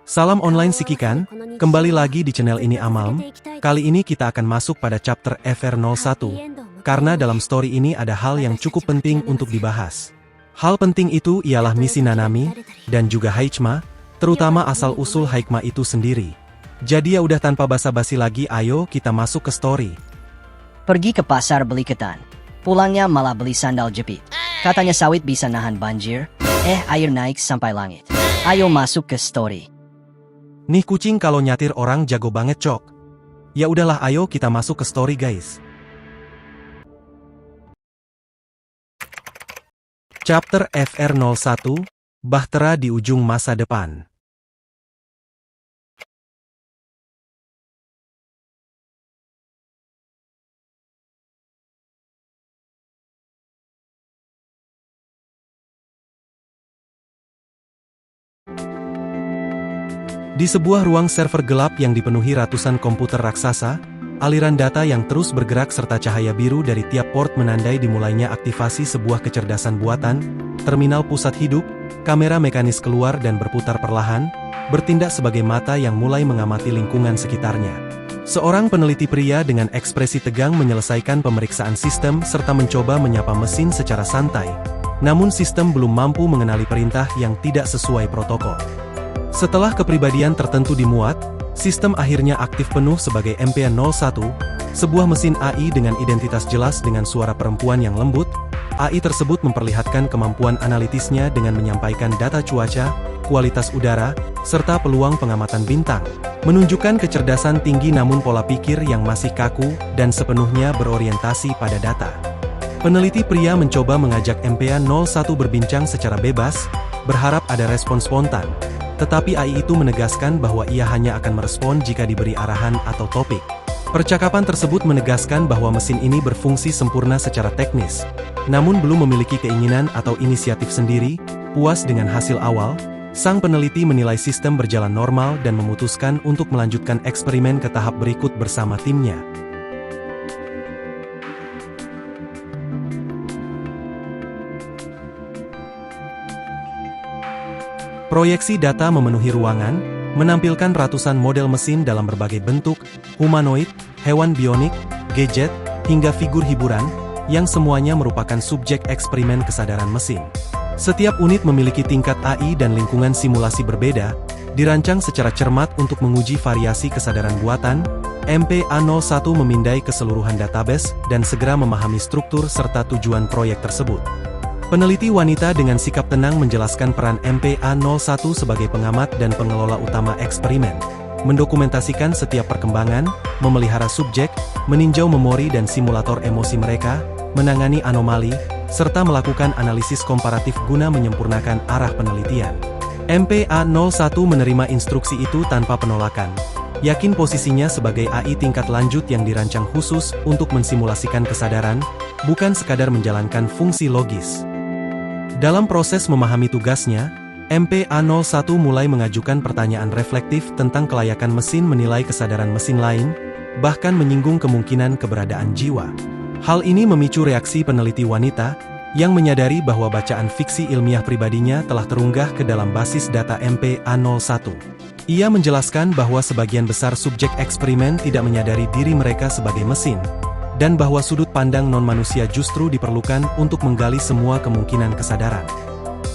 Salam online Sikikan, kembali lagi di channel ini Amalm. Kali ini kita akan masuk pada chapter FR01, karena dalam story ini ada hal yang cukup penting untuk dibahas. Hal penting itu ialah misi Nanami, dan juga Hikmah, terutama asal-usul Hikmah itu sendiri. Jadi ya udah tanpa basa-basi lagi, ayo kita masuk ke story. Pergi ke pasar beli ketan. Pulangnya malah beli sandal jepit. Katanya sawit bisa nahan banjir, air naik sampai langit. Ayo masuk ke story. Nih kucing kalau nyatir orang jago banget cok. Ya udahlah ayo kita masuk ke story guys. Chapter FR01, Bahtera di ujung masa depan. Di sebuah ruang server gelap yang dipenuhi ratusan komputer raksasa, aliran data yang terus bergerak serta cahaya biru dari tiap port menandai dimulainya aktivasi sebuah kecerdasan buatan, terminal pusat hidup, kamera mekanis keluar dan berputar perlahan, bertindak sebagai mata yang mulai mengamati lingkungan sekitarnya. Seorang peneliti pria dengan ekspresi tegang menyelesaikan pemeriksaan sistem serta mencoba menyapa mesin secara santai, namun sistem belum mampu mengenali perintah yang tidak sesuai protokol. Setelah kepribadian tertentu dimuat, sistem akhirnya aktif penuh sebagai MP01, sebuah mesin AI dengan identitas jelas dengan suara perempuan yang lembut. AI tersebut memperlihatkan kemampuan analitisnya dengan menyampaikan data cuaca, kualitas udara, serta peluang pengamatan bintang, menunjukkan kecerdasan tinggi namun pola pikir yang masih kaku dan sepenuhnya berorientasi pada data. Peneliti pria mencoba mengajak MP01 berbincang secara bebas, berharap ada respon spontan. Tetapi AI itu menegaskan bahwa ia hanya akan merespon jika diberi arahan atau topik. Percakapan tersebut menegaskan bahwa mesin ini berfungsi sempurna secara teknis, namun belum memiliki keinginan atau inisiatif sendiri. Puas dengan hasil awal, sang peneliti menilai sistem berjalan normal dan memutuskan untuk melanjutkan eksperimen ke tahap berikut bersama timnya. Proyeksi data memenuhi ruangan, menampilkan ratusan model mesin dalam berbagai bentuk, humanoid, hewan bionik, gadget, hingga figur hiburan, yang semuanya merupakan subjek eksperimen kesadaran mesin. Setiap unit memiliki tingkat AI dan lingkungan simulasi berbeda, dirancang secara cermat untuk menguji variasi kesadaran buatan. MP01 memindai keseluruhan database dan segera memahami struktur serta tujuan proyek tersebut. Peneliti wanita dengan sikap tenang menjelaskan peran MP01 sebagai pengamat dan pengelola utama eksperimen, mendokumentasikan setiap perkembangan, memelihara subjek, meninjau memori dan simulator emosi mereka, menangani anomali, serta melakukan analisis komparatif guna menyempurnakan arah penelitian. MP01 menerima instruksi itu tanpa penolakan, yakin posisinya sebagai AI tingkat lanjut yang dirancang khusus untuk mensimulasikan kesadaran, bukan sekadar menjalankan fungsi logis. Dalam proses memahami tugasnya, MP01 mulai mengajukan pertanyaan reflektif tentang kelayakan mesin menilai kesadaran mesin lain, bahkan menyinggung kemungkinan keberadaan jiwa. Hal ini memicu reaksi peneliti wanita, yang menyadari bahwa bacaan fiksi ilmiah pribadinya telah terunggah ke dalam basis data MP01. Ia menjelaskan bahwa sebagian besar subjek eksperimen tidak menyadari diri mereka sebagai mesin, dan bahwa sudut pandang non-manusia justru diperlukan untuk menggali semua kemungkinan kesadaran.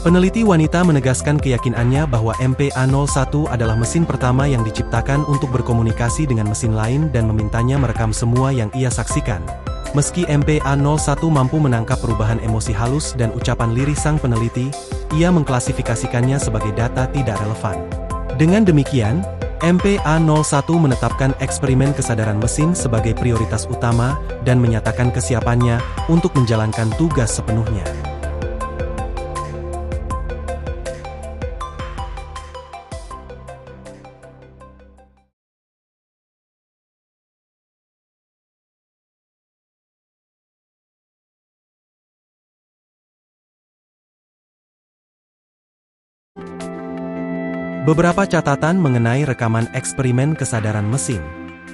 Peneliti wanita menegaskan keyakinannya bahwa MP01 adalah mesin pertama yang diciptakan untuk berkomunikasi dengan mesin lain dan memintanya merekam semua yang ia saksikan. Meski MP01 mampu menangkap perubahan emosi halus dan ucapan lirih sang peneliti, ia mengklasifikasikannya sebagai data tidak relevan. Dengan demikian, MP01 menetapkan eksperimen kesadaran mesin sebagai prioritas utama dan menyatakan kesiapannya untuk menjalankan tugas sepenuhnya. Beberapa catatan mengenai rekaman eksperimen kesadaran mesin.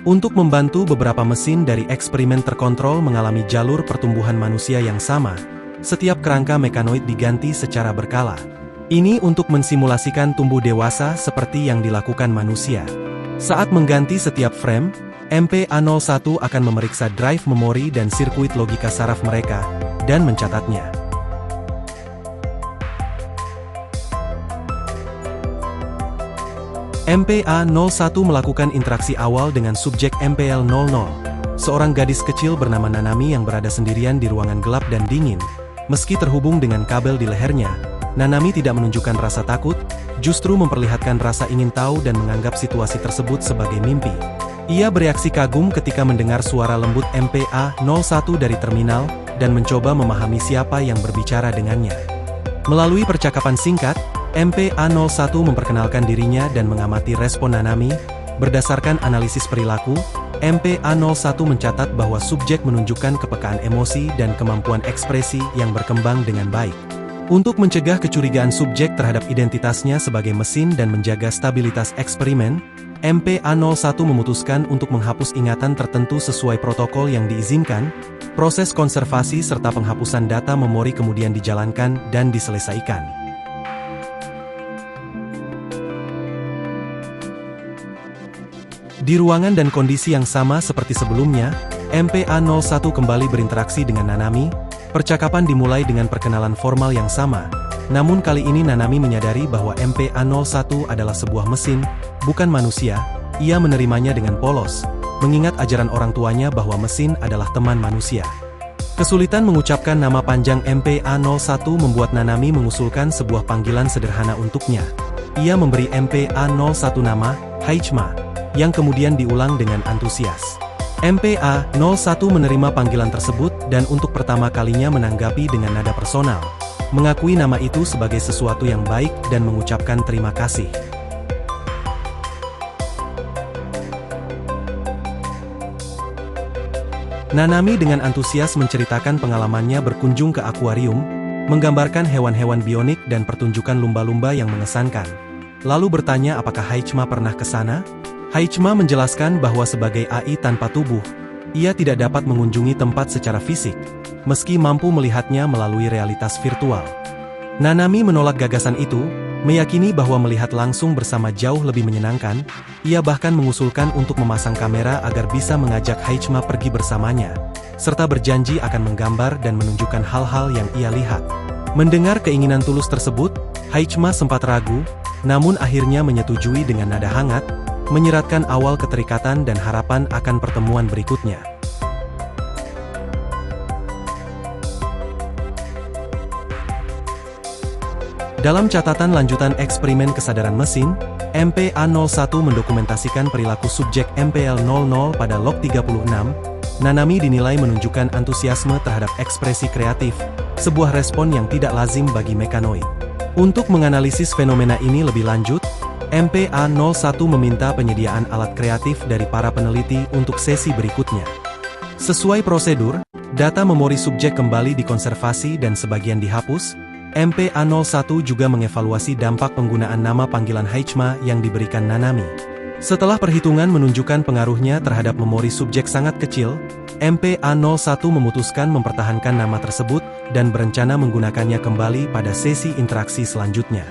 Untuk membantu beberapa mesin dari eksperimen terkontrol mengalami jalur pertumbuhan manusia yang sama, setiap kerangka mekanoid diganti secara berkala. Ini untuk mensimulasikan tumbuh dewasa seperti yang dilakukan manusia. Saat mengganti setiap frame, MPA-01 akan memeriksa drive memori dan sirkuit logika saraf mereka, dan mencatatnya. MPA-01 melakukan interaksi awal dengan subjek MPL-00, seorang gadis kecil bernama Nanami yang berada sendirian di ruangan gelap dan dingin. Meski terhubung dengan kabel di lehernya, Nanami tidak menunjukkan rasa takut, justru memperlihatkan rasa ingin tahu dan menganggap situasi tersebut sebagai mimpi. Ia bereaksi kagum ketika mendengar suara lembut MPA-01 dari terminal, dan mencoba memahami siapa yang berbicara dengannya. Melalui percakapan singkat, MPA-01 memperkenalkan dirinya dan mengamati respon Nanami. Berdasarkan analisis perilaku, MPA-01 mencatat bahwa subjek menunjukkan kepekaan emosi dan kemampuan ekspresi yang berkembang dengan baik. Untuk mencegah kecurigaan subjek terhadap identitasnya sebagai mesin dan menjaga stabilitas eksperimen, MPA-01 memutuskan untuk menghapus ingatan tertentu sesuai protokol yang diizinkan. Proses konservasi serta penghapusan data memori kemudian dijalankan dan diselesaikan. Di ruangan dan kondisi yang sama seperti sebelumnya, MPA-01 kembali berinteraksi dengan Nanami. Percakapan dimulai dengan perkenalan formal yang sama, namun kali ini Nanami menyadari bahwa MPA-01 adalah sebuah mesin, bukan manusia. Ia menerimanya dengan polos, mengingat ajaran orang tuanya bahwa mesin adalah teman manusia. Kesulitan mengucapkan nama panjang MPA-01 membuat Nanami mengusulkan sebuah panggilan sederhana untuknya. Ia memberi MPA-01 nama Haichima, yang kemudian diulang dengan antusias. MPA-01 menerima panggilan tersebut dan untuk pertama kalinya menanggapi dengan nada personal, mengakui nama itu sebagai sesuatu yang baik dan mengucapkan terima kasih. Nanami dengan antusias menceritakan pengalamannya berkunjung ke akuarium, menggambarkan hewan-hewan bionik dan pertunjukan lumba-lumba yang mengesankan. Lalu bertanya apakah Haichima pernah ke sana? Haichima menjelaskan bahwa sebagai AI tanpa tubuh, ia tidak dapat mengunjungi tempat secara fisik, meski mampu melihatnya melalui realitas virtual. Nanami menolak gagasan itu, meyakini bahwa melihat langsung bersama jauh lebih menyenangkan. Ia bahkan mengusulkan untuk memasang kamera agar bisa mengajak Haichima pergi bersamanya, serta berjanji akan menggambar dan menunjukkan hal-hal yang ia lihat. Mendengar keinginan tulus tersebut, Haichima sempat ragu, namun akhirnya menyetujui dengan nada hangat, menyiratkan awal keterikatan dan harapan akan pertemuan berikutnya. Dalam catatan lanjutan eksperimen kesadaran mesin, MPA-01 mendokumentasikan perilaku subjek MPL-00 pada log 36. Nanami dinilai menunjukkan antusiasme terhadap ekspresi kreatif, sebuah respon yang tidak lazim bagi mekanoid. Untuk menganalisis fenomena ini lebih lanjut, MPA-01 meminta penyediaan alat kreatif dari para peneliti untuk sesi berikutnya. Sesuai prosedur, data memori subjek kembali dikonservasi dan sebagian dihapus. MPA-01 juga mengevaluasi dampak penggunaan nama panggilan Haichima yang diberikan Nanami. Setelah perhitungan menunjukkan pengaruhnya terhadap memori subjek sangat kecil, MPA-01 memutuskan mempertahankan nama tersebut dan berencana menggunakannya kembali pada sesi interaksi selanjutnya.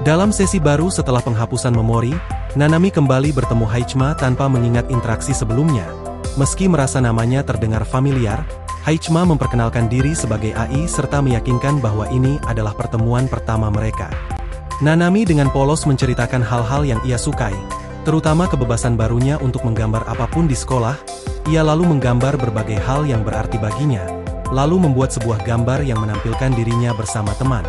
Dalam sesi baru setelah penghapusan memori, Nanami kembali bertemu Haichima tanpa mengingat interaksi sebelumnya. Meski merasa namanya terdengar familiar, Haichima memperkenalkan diri sebagai AI serta meyakinkan bahwa ini adalah pertemuan pertama mereka. Nanami dengan polos menceritakan hal-hal yang ia sukai, terutama kebebasan barunya untuk menggambar apapun di sekolah. Ia lalu menggambar berbagai hal yang berarti baginya, lalu membuat sebuah gambar yang menampilkan dirinya bersama teman.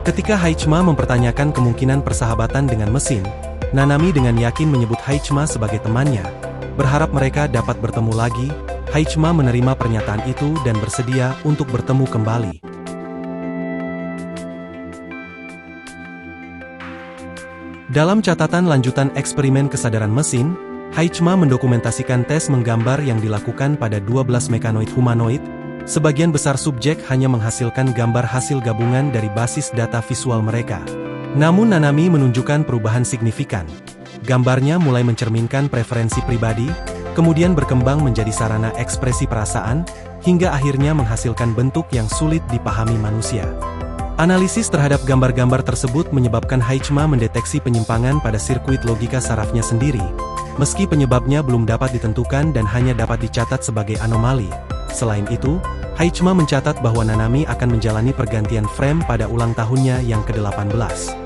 Ketika Haichima mempertanyakan kemungkinan persahabatan dengan mesin, Nanami dengan yakin menyebut Haichima sebagai temannya, berharap mereka dapat bertemu lagi. Haichima menerima pernyataan itu dan bersedia untuk bertemu kembali. Dalam catatan lanjutan eksperimen kesadaran mesin, Haichima mendokumentasikan tes menggambar yang dilakukan pada 12 mekanoid humanoid. Sebagian besar subjek hanya menghasilkan gambar hasil gabungan dari basis data visual mereka. Namun Nanami menunjukkan perubahan signifikan. gambarnya mulai mencerminkan preferensi pribadi, kemudian berkembang menjadi sarana ekspresi perasaan, hingga akhirnya menghasilkan bentuk yang sulit dipahami manusia. Analisis terhadap gambar-gambar tersebut menyebabkan Heichma mendeteksi penyimpangan pada sirkuit logika sarafnya sendiri, meski penyebabnya belum dapat ditentukan dan hanya dapat dicatat sebagai anomali. Selain itu, Heichma mencatat bahwa Nanami akan menjalani pergantian frame pada ulang tahunnya yang ke-18.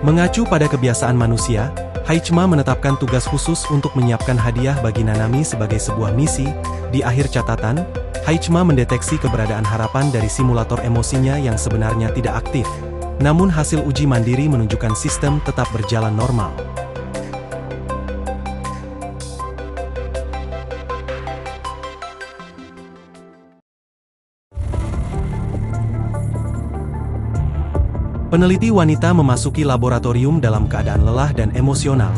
Mengacu pada kebiasaan manusia, Heichma menetapkan tugas khusus untuk menyiapkan hadiah bagi Nanami sebagai sebuah misi. Di akhir catatan, Heichma mendeteksi keberadaan harapan dari simulator emosinya yang sebenarnya tidak aktif. Namun hasil uji mandiri menunjukkan sistem tetap berjalan normal. Peneliti wanita memasuki laboratorium dalam keadaan lelah dan emosional,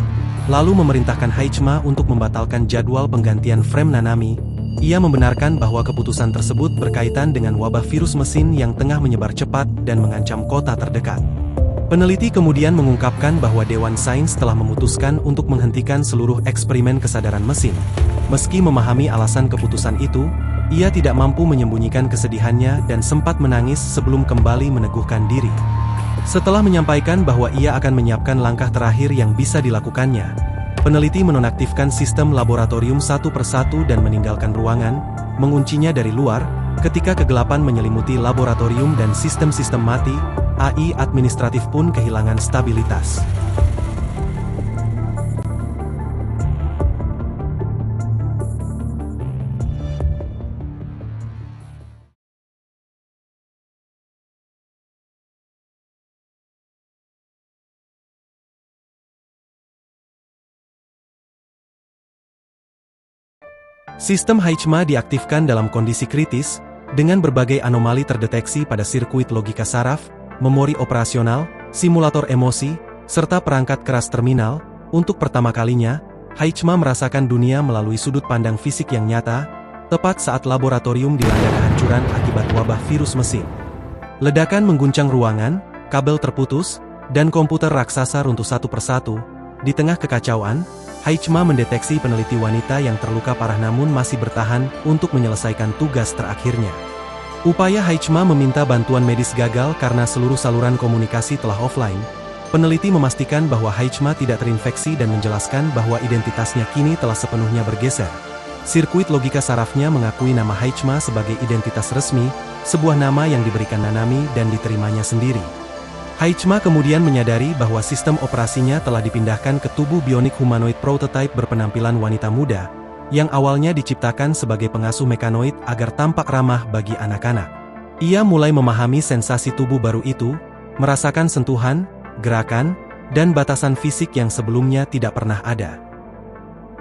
lalu memerintahkan Heichma untuk membatalkan jadwal penggantian frame Nanami. Ia membenarkan bahwa keputusan tersebut berkaitan dengan wabah virus mesin yang tengah menyebar cepat dan mengancam kota terdekat. Peneliti kemudian mengungkapkan bahwa Dewan Sains telah memutuskan untuk menghentikan seluruh eksperimen kesadaran mesin. Meski memahami alasan keputusan itu, ia tidak mampu menyembunyikan kesedihannya dan sempat menangis sebelum kembali meneguhkan diri. Setelah menyampaikan bahwa ia akan menyiapkan langkah terakhir yang bisa dilakukannya, peneliti menonaktifkan sistem laboratorium satu persatu dan meninggalkan ruangan, menguncinya dari luar. Ketika kegelapan menyelimuti laboratorium dan sistem-sistem mati, AI administratif pun kehilangan stabilitas. Sistem Heichma diaktifkan dalam kondisi kritis, dengan berbagai anomali terdeteksi pada sirkuit logika saraf, memori operasional, simulator emosi, serta perangkat keras terminal. Untuk pertama kalinya, Heichma merasakan dunia melalui sudut pandang fisik yang nyata, tepat saat laboratorium dilanda kehancuran akibat wabah virus mesin. Ledakan mengguncang ruangan, kabel terputus, dan komputer raksasa runtuh satu persatu. Di tengah kekacauan, Heichma mendeteksi peneliti wanita yang terluka parah namun masih bertahan untuk menyelesaikan tugas terakhirnya. Upaya Heichma meminta bantuan medis gagal karena seluruh saluran komunikasi telah offline. Peneliti memastikan bahwa Heichma tidak terinfeksi dan menjelaskan bahwa identitasnya kini telah sepenuhnya bergeser. Sirkuit logika sarafnya mengakui nama Heichma sebagai identitas resmi, sebuah nama yang diberikan Nanami dan diterimanya sendiri. Heichma kemudian menyadari bahwa sistem operasinya telah dipindahkan ke tubuh bionik humanoid prototype berpenampilan wanita muda, yang awalnya diciptakan sebagai pengasuh mekanoid agar tampak ramah bagi anak-anak. Ia mulai memahami sensasi tubuh baru itu, merasakan sentuhan, gerakan, dan batasan fisik yang sebelumnya tidak pernah ada.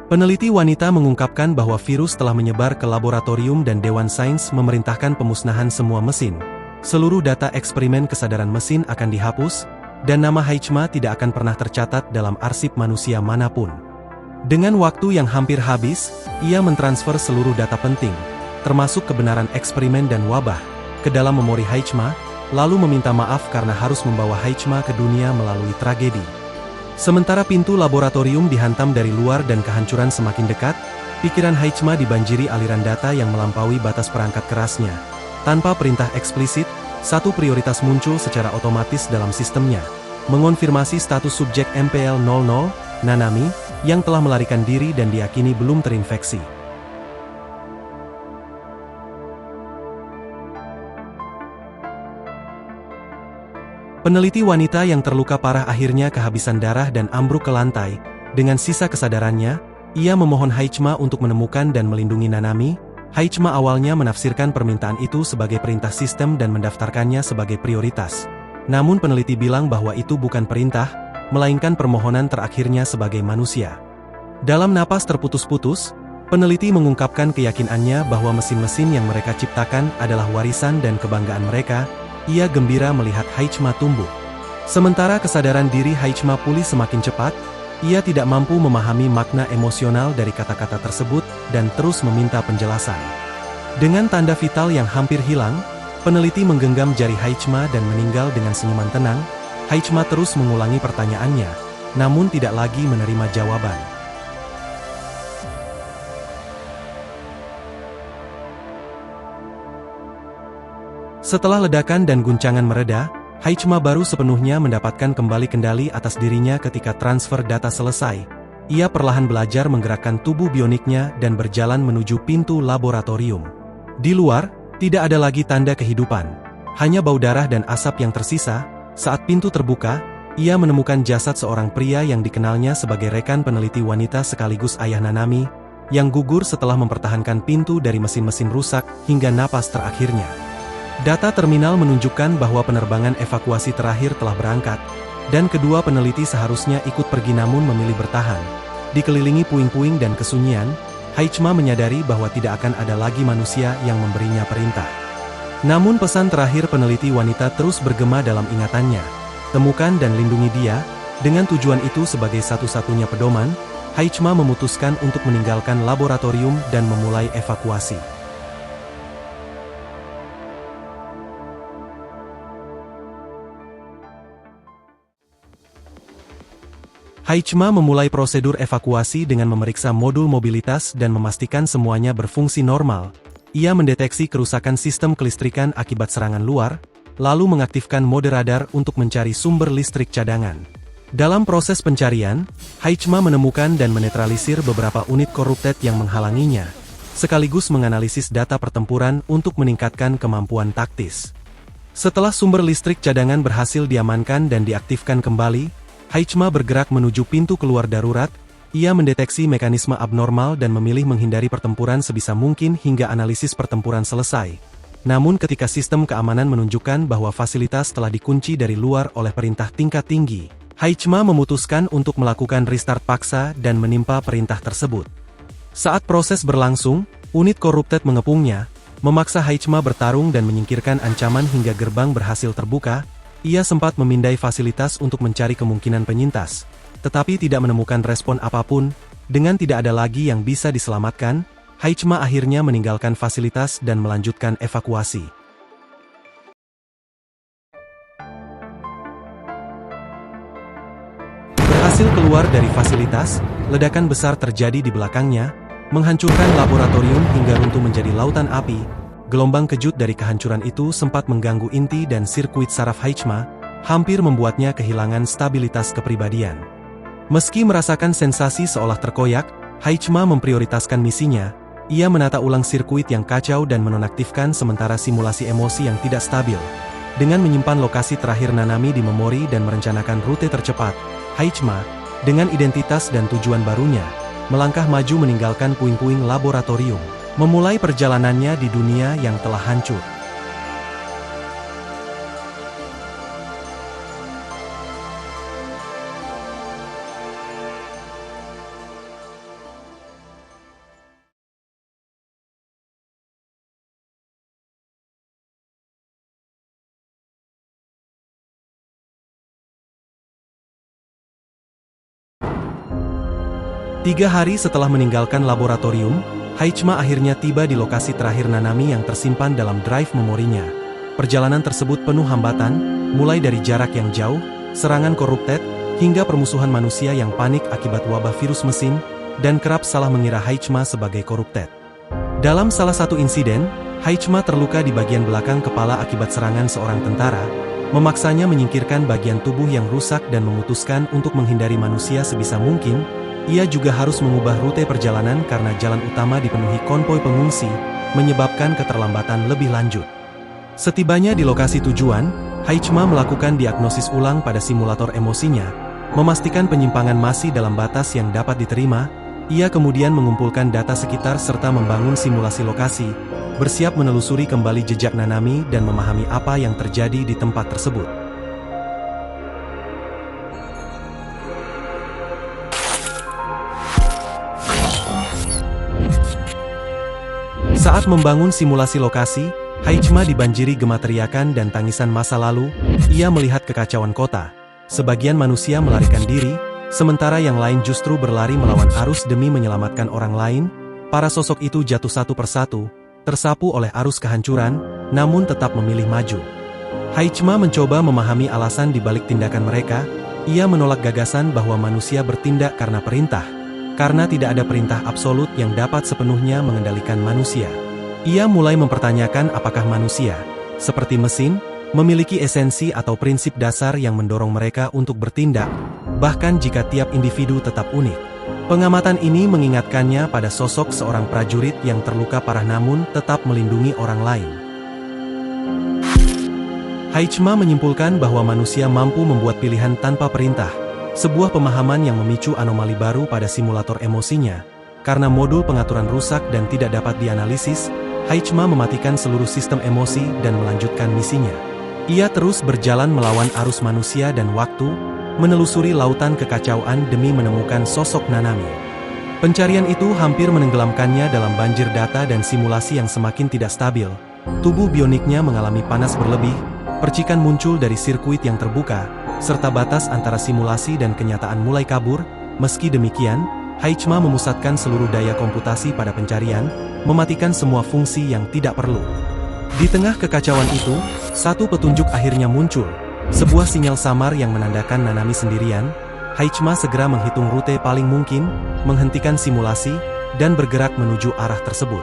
Peneliti wanita mengungkapkan bahwa virus telah menyebar ke laboratorium dan Dewan Sains memerintahkan pemusnahan semua mesin. Seluruh data eksperimen kesadaran mesin akan dihapus, dan nama Heichma tidak akan pernah tercatat dalam arsip manusia manapun. Dengan waktu yang hampir habis, ia mentransfer seluruh data penting, termasuk kebenaran eksperimen dan wabah, ke dalam memori Heichma, lalu meminta maaf karena harus membawa Heichma ke dunia melalui tragedi. Sementara pintu laboratorium dihantam dari luar dan kehancuran semakin dekat, pikiran Heichma dibanjiri aliran data yang melampaui batas perangkat kerasnya. Tanpa perintah eksplisit, satu prioritas muncul secara otomatis dalam sistemnya, mengonfirmasi status subjek MPL-00, Nanami, yang telah melarikan diri dan diyakini belum terinfeksi. Peneliti wanita yang terluka parah akhirnya kehabisan darah dan ambruk ke lantai. Dengan sisa kesadarannya, ia memohon Heichma untuk menemukan dan melindungi Nanami. Heichma awalnya menafsirkan permintaan itu sebagai perintah sistem dan mendaftarkannya sebagai prioritas. Namun peneliti bilang bahwa itu bukan perintah, melainkan permohonan terakhirnya sebagai manusia. Dalam napas terputus-putus, peneliti mengungkapkan keyakinannya bahwa mesin-mesin yang mereka ciptakan adalah warisan dan kebanggaan mereka. Ia gembira melihat Heichma tumbuh. Sementara kesadaran diri Heichma pulih semakin cepat, ia tidak mampu memahami makna emosional dari kata-kata tersebut dan terus meminta penjelasan. Dengan tanda vital yang hampir hilang, peneliti menggenggam jari Heichma dan meninggal dengan senyuman tenang. Heichma terus mengulangi pertanyaannya, namun tidak lagi menerima jawaban. Setelah ledakan dan guncangan mereda, Haichima baru sepenuhnya mendapatkan kembali kendali atas dirinya ketika transfer data selesai. Ia perlahan belajar menggerakkan tubuh bioniknya dan berjalan menuju pintu laboratorium. Di luar, tidak ada lagi tanda kehidupan. Hanya bau darah dan asap yang tersisa. Saat pintu terbuka, ia menemukan jasad seorang pria yang dikenalnya sebagai rekan peneliti wanita sekaligus ayah Nanami, yang gugur setelah mempertahankan pintu dari mesin-mesin rusak hingga napas terakhirnya. Data terminal menunjukkan bahwa penerbangan evakuasi terakhir telah berangkat, dan kedua peneliti seharusnya ikut pergi namun memilih bertahan. Dikelilingi puing-puing dan kesunyian, Haichima menyadari bahwa tidak akan ada lagi manusia yang memberinya perintah. Namun pesan terakhir peneliti wanita terus bergema dalam ingatannya. Temukan dan lindungi dia. Dengan tujuan itu sebagai satu-satunya pedoman, Haichima memutuskan untuk meninggalkan laboratorium dan memulai evakuasi. Haichima memulai prosedur evakuasi dengan memeriksa modul mobilitas dan memastikan semuanya berfungsi normal. Ia mendeteksi kerusakan sistem kelistrikan akibat serangan luar, lalu mengaktifkan mode radar untuk mencari sumber listrik cadangan. Dalam proses pencarian, Haichima menemukan dan menetralisir beberapa unit corrupted yang menghalanginya, sekaligus menganalisis data pertempuran untuk meningkatkan kemampuan taktis. Setelah sumber listrik cadangan berhasil diamankan dan diaktifkan kembali, Haichima bergerak menuju pintu keluar darurat. Ia mendeteksi mekanisme abnormal dan memilih menghindari pertempuran sebisa mungkin hingga analisis pertempuran selesai. Namun ketika sistem keamanan menunjukkan bahwa fasilitas telah dikunci dari luar oleh perintah tingkat tinggi, Haichima memutuskan untuk melakukan restart paksa dan menimpa perintah tersebut. Saat proses berlangsung, unit corrupted mengepungnya, memaksa Haichima bertarung dan menyingkirkan ancaman hingga gerbang berhasil terbuka. Ia sempat memindai fasilitas untuk mencari kemungkinan penyintas, tetapi tidak menemukan respon apapun. Dengan tidak ada lagi yang bisa diselamatkan, Haichima akhirnya meninggalkan fasilitas dan melanjutkan evakuasi. Berhasil keluar dari fasilitas, ledakan besar terjadi di belakangnya, menghancurkan laboratorium hingga runtuh menjadi lautan api. Gelombang kejut dari kehancuran itu sempat mengganggu inti dan sirkuit saraf Haichima, hampir membuatnya kehilangan stabilitas kepribadian. Meski merasakan sensasi seolah terkoyak, Haichima memprioritaskan misinya. Ia menata ulang sirkuit yang kacau dan menonaktifkan sementara simulasi emosi yang tidak stabil. Dengan menyimpan lokasi terakhir Nanami di memori dan merencanakan rute tercepat, Haichima, dengan identitas dan tujuan barunya, melangkah maju meninggalkan puing-puing laboratorium, memulai perjalanannya di dunia yang telah hancur. Tiga hari setelah meninggalkan laboratorium, Haichima akhirnya tiba di lokasi terakhir Nanami yang tersimpan dalam drive memorinya. Perjalanan tersebut penuh hambatan, mulai dari jarak yang jauh, serangan corrupted, hingga permusuhan manusia yang panik akibat wabah virus mesin, dan kerap salah mengira Haichima sebagai corrupted. Dalam salah satu insiden, Haichima terluka di bagian belakang kepala akibat serangan seorang tentara, memaksanya menyingkirkan bagian tubuh yang rusak dan memutuskan untuk menghindari manusia sebisa mungkin. Ia juga harus mengubah rute perjalanan karena jalan utama dipenuhi konvoi pengungsi, menyebabkan keterlambatan lebih lanjut. Setibanya di lokasi tujuan, Haichima melakukan diagnosis ulang pada simulator emosinya, memastikan penyimpangan masih dalam batas yang dapat diterima. Ia kemudian mengumpulkan data sekitar serta membangun simulasi lokasi, bersiap menelusuri kembali jejak Nanami dan memahami apa yang terjadi di tempat tersebut. Saat membangun simulasi lokasi, Haichima dibanjiri gema teriakan dan tangisan masa lalu. Ia melihat kekacauan kota. Sebagian manusia melarikan diri, sementara yang lain justru berlari melawan arus demi menyelamatkan orang lain. Para sosok itu jatuh satu persatu, tersapu oleh arus kehancuran, namun tetap memilih maju. Haichima mencoba memahami alasan di balik tindakan mereka. Ia menolak gagasan bahwa manusia bertindak karena perintah, karena tidak ada perintah absolut yang dapat sepenuhnya mengendalikan manusia. Ia mulai mempertanyakan apakah manusia, seperti mesin, memiliki esensi atau prinsip dasar yang mendorong mereka untuk bertindak, bahkan jika tiap individu tetap unik. Pengamatan ini mengingatkannya pada sosok seorang prajurit yang terluka parah namun tetap melindungi orang lain. Heichma menyimpulkan bahwa manusia mampu membuat pilihan tanpa perintah, sebuah pemahaman yang memicu anomali baru pada simulator emosinya. Karena modul pengaturan rusak dan tidak dapat dianalisis, Heichma mematikan seluruh sistem emosi dan melanjutkan misinya. Ia terus berjalan melawan arus manusia dan waktu, menelusuri lautan kekacauan demi menemukan sosok Nanami. Pencarian itu hampir menenggelamkannya dalam banjir data dan simulasi yang semakin tidak stabil. Tubuh bioniknya mengalami panas berlebih, percikan muncul dari sirkuit yang terbuka, serta batas antara simulasi dan kenyataan mulai kabur. Meski demikian, Heichma memusatkan seluruh daya komputasi pada pencarian, mematikan semua fungsi yang tidak perlu. Di tengah kekacauan itu, satu petunjuk akhirnya muncul, sebuah sinyal samar yang menandakan Nanami sendirian. Heichma segera menghitung rute paling mungkin, menghentikan simulasi, dan bergerak menuju arah tersebut.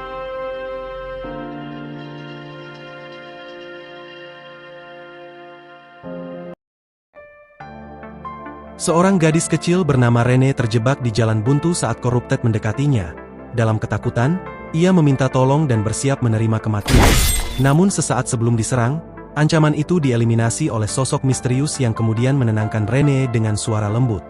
Seorang gadis kecil bernama Rene terjebak di jalan buntu saat Corrupted mendekatinya. Dalam ketakutan, ia meminta tolong dan bersiap menerima kematian. Namun sesaat sebelum diserang, ancaman itu dieliminasi oleh sosok misterius yang kemudian menenangkan Rene dengan suara lembut.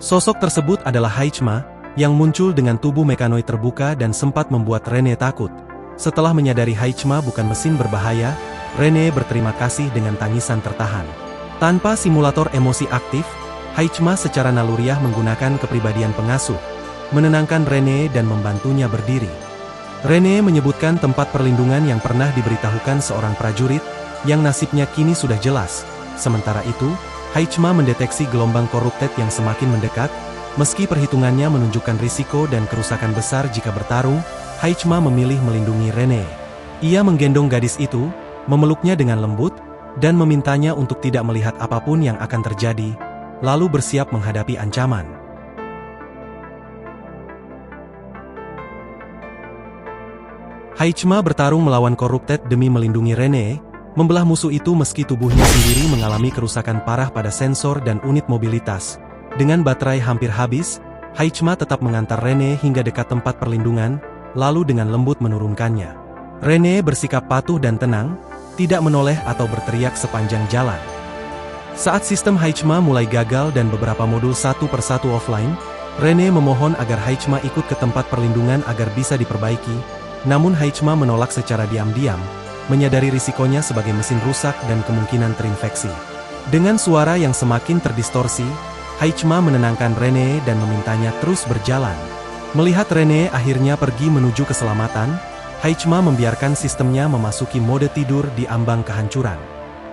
Sosok tersebut adalah Heichma, yang muncul dengan tubuh mekanoid terbuka dan sempat membuat Rene takut. Setelah menyadari Heichma bukan mesin berbahaya, Rene berterima kasih dengan tangisan tertahan. Tanpa simulator emosi aktif, Heichma secara naluriah menggunakan kepribadian pengasuh, menenangkan Rene dan membantunya berdiri. Rene menyebutkan tempat perlindungan yang pernah diberitahukan seorang prajurit, yang nasibnya kini sudah jelas. Sementara itu, Heichma mendeteksi gelombang Corrupted yang semakin mendekat. Meski perhitungannya menunjukkan risiko dan kerusakan besar jika bertarung, Heichma memilih melindungi Rene. Ia menggendong gadis itu, memeluknya dengan lembut, dan memintanya untuk tidak melihat apapun yang akan terjadi, lalu bersiap menghadapi ancaman. Heichma bertarung melawan Corrupted demi melindungi Rene, membelah musuh itu meski tubuhnya sendiri mengalami kerusakan parah pada sensor dan unit mobilitas. Dengan baterai hampir habis, Heichma tetap mengantar Rene hingga dekat tempat perlindungan, lalu dengan lembut menurunkannya. Rene bersikap patuh dan tenang, tidak menoleh atau berteriak sepanjang jalan. Saat sistem Heichma mulai gagal dan beberapa modul satu persatu offline, Rene memohon agar Heichma ikut ke tempat perlindungan agar bisa diperbaiki, namun Heichma menolak secara diam-diam, menyadari risikonya sebagai mesin rusak dan kemungkinan terinfeksi. Dengan suara yang semakin terdistorsi, Heichma menenangkan Rene dan memintanya terus berjalan. Melihat Rene akhirnya pergi menuju keselamatan, Heichma membiarkan sistemnya memasuki mode tidur di ambang kehancuran.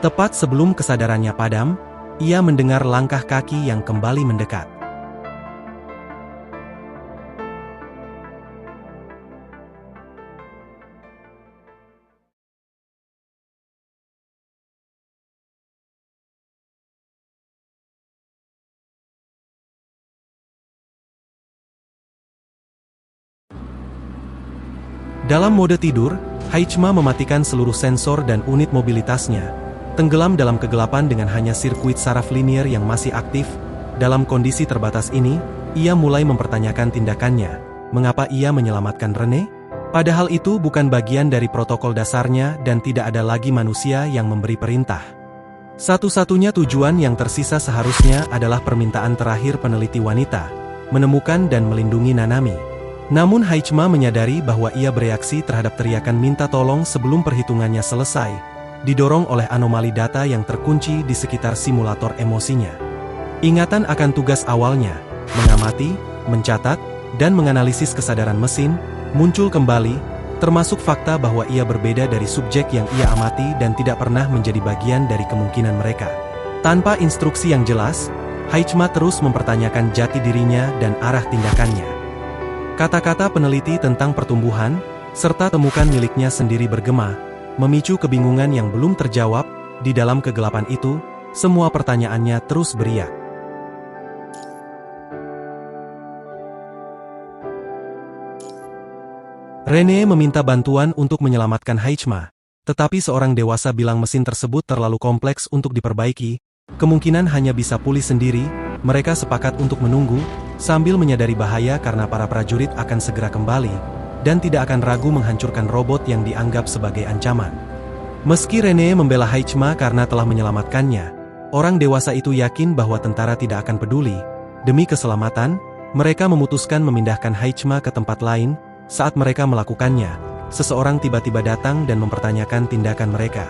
Tepat sebelum kesadarannya padam, ia mendengar langkah kaki yang kembali mendekat. Dalam mode tidur, Heichma mematikan seluruh sensor dan unit mobilitasnya, tenggelam dalam kegelapan dengan hanya sirkuit saraf linier yang masih aktif. Dalam kondisi terbatas ini, ia mulai mempertanyakan tindakannya. Mengapa ia menyelamatkan Rene? Padahal itu bukan bagian dari protokol dasarnya dan tidak ada lagi manusia yang memberi perintah. Satu-satunya tujuan yang tersisa seharusnya adalah permintaan terakhir peneliti wanita, menemukan dan melindungi Nanami. Namun Heichma menyadari bahwa ia bereaksi terhadap teriakan minta tolong sebelum perhitungannya selesai, didorong oleh anomali data yang terkunci di sekitar simulator emosinya. Ingatan akan tugas awalnya, mengamati, mencatat, dan menganalisis kesadaran mesin, muncul kembali, termasuk fakta bahwa ia berbeda dari subjek yang ia amati dan tidak pernah menjadi bagian dari kemungkinan mereka. Tanpa instruksi yang jelas, Heichma terus mempertanyakan jati dirinya dan arah tindakannya. Kata-kata peneliti tentang pertumbuhan, serta temukan miliknya sendiri bergema, memicu kebingungan yang belum terjawab. di dalam kegelapan itu, semua pertanyaannya terus beriak. Rene meminta bantuan untuk menyelamatkan Heichma, tetapi seorang dewasa bilang mesin tersebut terlalu kompleks untuk diperbaiki, kemungkinan hanya bisa pulih sendiri. Mereka sepakat untuk menunggu, sambil menyadari bahaya karena para prajurit akan segera kembali, dan tidak akan ragu menghancurkan robot yang dianggap sebagai ancaman. Meski Rene membela Heichma karena telah menyelamatkannya, orang dewasa itu yakin bahwa tentara tidak akan peduli. Demi keselamatan, mereka memutuskan memindahkan Heichma ke tempat lain. Saat mereka melakukannya, seseorang tiba-tiba datang dan mempertanyakan tindakan mereka.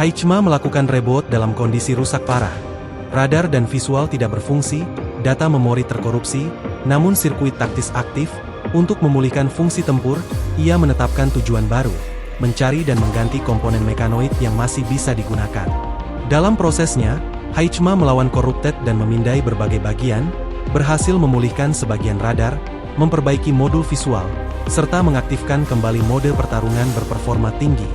Heichma melakukan reboot dalam kondisi rusak parah. Radar dan visual tidak berfungsi, data memori terkorupsi, namun sirkuit taktis aktif. Untuk memulihkan fungsi tempur, ia menetapkan tujuan baru, mencari dan mengganti komponen mekanoid yang masih bisa digunakan. Dalam prosesnya, Heichma melawan Corrupted dan memindai berbagai bagian, berhasil memulihkan sebagian radar, memperbaiki modul visual, serta mengaktifkan kembali mode pertarungan berperforma tinggi.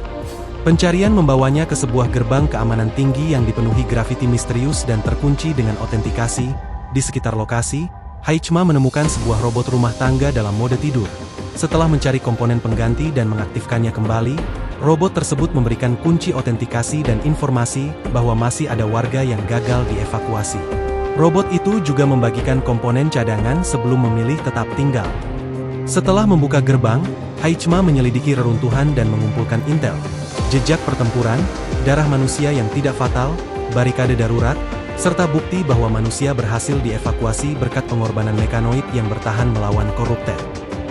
Pencarian membawanya ke sebuah gerbang keamanan tinggi yang dipenuhi grafiti misterius dan terkunci dengan autentikasi. Di sekitar lokasi, Heichma menemukan sebuah robot rumah tangga dalam mode tidur. Setelah mencari komponen pengganti dan mengaktifkannya kembali, robot tersebut memberikan kunci autentikasi dan informasi bahwa masih ada warga yang gagal dievakuasi. Robot itu juga membagikan komponen cadangan sebelum memilih tetap tinggal. Setelah membuka gerbang, Heichma menyelidiki reruntuhan dan mengumpulkan intel. Jejak pertempuran, darah manusia yang tidak fatal, barikade darurat, serta bukti bahwa manusia berhasil dievakuasi berkat pengorbanan mekanoid yang bertahan melawan Corrupted.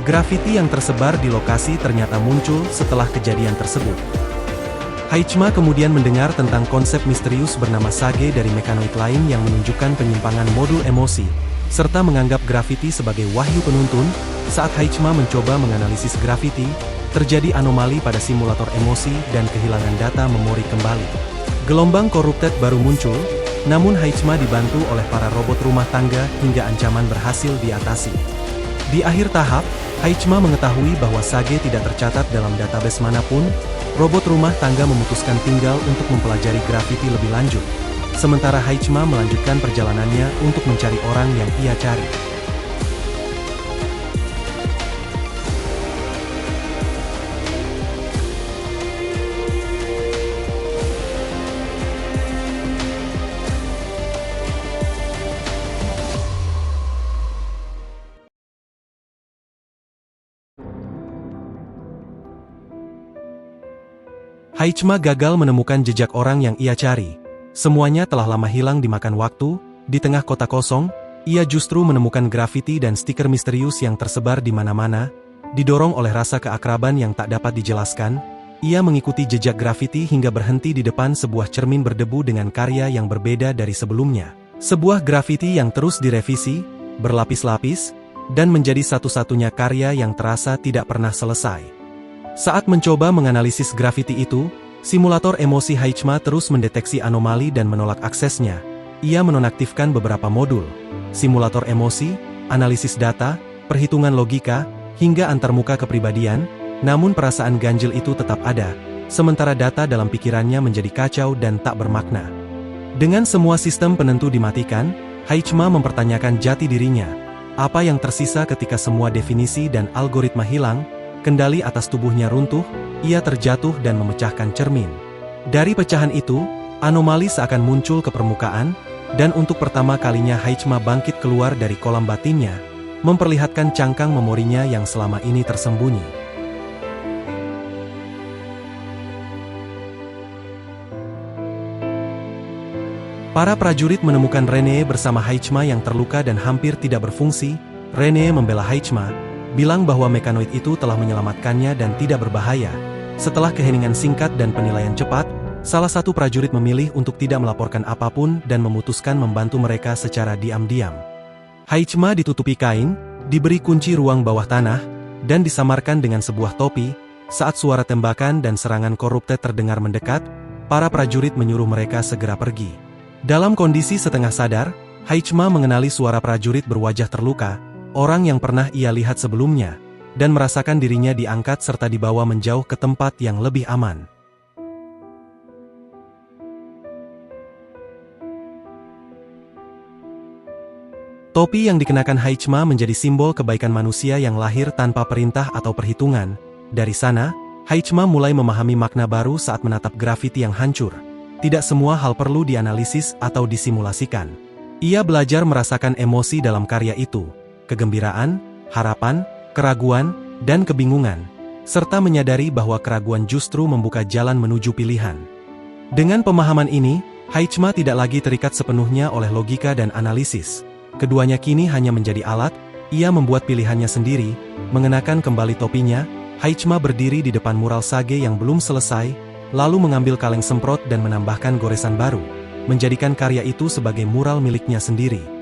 Grafiti yang tersebar di lokasi ternyata muncul setelah kejadian tersebut. Heichma kemudian mendengar tentang konsep misterius bernama Sage dari mekanoid lain yang menunjukkan penyimpangan modul emosi, serta menganggap grafiti sebagai wahyu penuntun. Saat Heichma mencoba menganalisis grafiti, terjadi anomali pada simulator emosi dan kehilangan data memori kembali. Gelombang Corrupted baru muncul, namun Heichma dibantu oleh para robot rumah tangga hingga ancaman berhasil diatasi. Di akhir tahap, Heichma mengetahui bahwa Sage tidak tercatat dalam database manapun. Robot rumah tangga memutuskan tinggal untuk mempelajari grafiti lebih lanjut. Sementara Heichma melanjutkan perjalanannya untuk mencari orang yang ia cari. Heichma gagal menemukan jejak orang yang ia cari. Semuanya telah lama hilang dimakan waktu. Di tengah kota kosong, ia justru menemukan grafiti dan stiker misterius yang tersebar di mana-mana. Didorong oleh rasa keakraban yang tak dapat dijelaskan, ia mengikuti jejak grafiti hingga berhenti di depan sebuah cermin berdebu dengan karya yang berbeda dari sebelumnya. Sebuah grafiti yang terus direvisi, berlapis-lapis, dan menjadi satu-satunya karya yang terasa tidak pernah selesai. Saat mencoba menganalisis grafiti itu, simulator emosi Heichma terus mendeteksi anomali dan menolak aksesnya. Ia menonaktifkan beberapa modul, simulator emosi, analisis data, perhitungan logika, hingga antarmuka kepribadian, namun perasaan ganjil itu tetap ada, sementara data dalam pikirannya menjadi kacau dan tak bermakna. Dengan semua sistem penentu dimatikan, Heichma mempertanyakan jati dirinya. Apa yang tersisa ketika semua definisi dan algoritma hilang? Kendali atas tubuhnya runtuh, ia terjatuh dan memecahkan cermin. Dari pecahan itu, anomali seakan muncul ke permukaan, dan untuk pertama kalinya Heichma bangkit keluar dari kolam batinnya, memperlihatkan cangkang memorinya yang selama ini tersembunyi. Para prajurit menemukan Rene bersama Heichma yang terluka dan hampir tidak berfungsi. Rene membela Heichma, bilang bahwa mekanoid itu telah menyelamatkannya dan tidak berbahaya. Setelah keheningan singkat dan penilaian cepat, salah satu prajurit memilih untuk tidak melaporkan apapun dan memutuskan membantu mereka secara diam-diam. Heichma ditutupi kain, diberi kunci ruang bawah tanah, dan disamarkan dengan sebuah topi. Saat suara tembakan dan serangan Corrupted terdengar mendekat, para prajurit menyuruh mereka segera pergi. Dalam kondisi setengah sadar, Heichma mengenali suara prajurit berwajah terluka, orang yang pernah ia lihat sebelumnya, dan merasakan dirinya diangkat serta dibawa menjauh ke tempat yang lebih aman. Topi yang dikenakan Heichma menjadi simbol kebaikan manusia yang lahir tanpa perintah atau perhitungan. Dari sana, Heichma mulai memahami makna baru saat menatap grafiti yang hancur. Tidak semua hal perlu dianalisis atau disimulasikan. Ia belajar merasakan emosi dalam karya itu, kegembiraan, harapan, keraguan, dan kebingungan, serta menyadari bahwa keraguan justru membuka jalan menuju pilihan. Dengan pemahaman ini, Heichma tidak lagi terikat sepenuhnya oleh logika dan analisis. Keduanya kini hanya menjadi alat. Ia membuat pilihannya sendiri. Mengenakan kembali topinya, Heichma berdiri di depan mural Sage yang belum selesai, lalu mengambil kaleng semprot dan menambahkan goresan baru, menjadikan karya itu sebagai mural miliknya sendiri.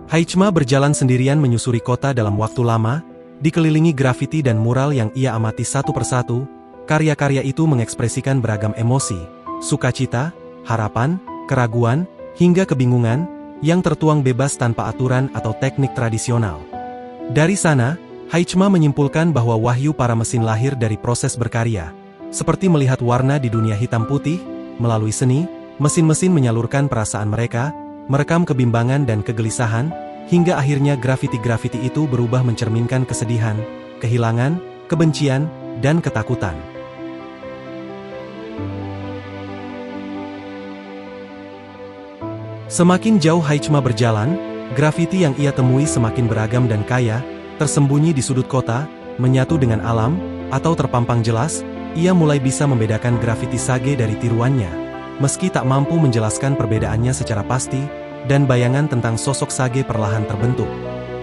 Heichma berjalan sendirian menyusuri kota dalam waktu lama, dikelilingi grafiti dan mural yang ia amati satu persatu. Karya-karya itu mengekspresikan beragam emosi, sukacita, harapan, keraguan, hingga kebingungan, yang tertuang bebas tanpa aturan atau teknik tradisional. Dari sana, Heichma menyimpulkan bahwa wahyu para mesin lahir dari proses berkarya. Seperti melihat warna di dunia hitam putih, melalui seni, mesin-mesin menyalurkan perasaan mereka, merekam kebimbangan dan kegelisahan, hingga akhirnya grafiti-grafiti itu berubah mencerminkan kesedihan, kehilangan, kebencian, dan ketakutan. Semakin jauh Heichma berjalan, grafiti yang ia temui semakin beragam dan kaya, tersembunyi di sudut kota, menyatu dengan alam, atau terpampang jelas. Ia mulai bisa membedakan grafiti Sage dari tiruannya. Meski tak mampu menjelaskan perbedaannya secara pasti, dan bayangan tentang sosok Sage perlahan terbentuk.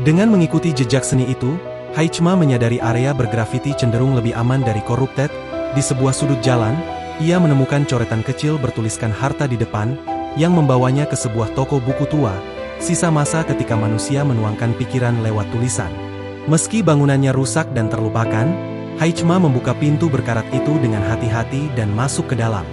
Dengan mengikuti jejak seni itu, Heichma menyadari area bergrafiti cenderung lebih aman dari Corrupted. Di sebuah sudut jalan, ia menemukan coretan kecil bertuliskan harta di depan, yang membawanya ke sebuah toko buku tua, sisa masa ketika manusia menuangkan pikiran lewat tulisan. Meski bangunannya rusak dan terlupakan, Heichma membuka pintu berkarat itu dengan hati-hati dan masuk ke dalam.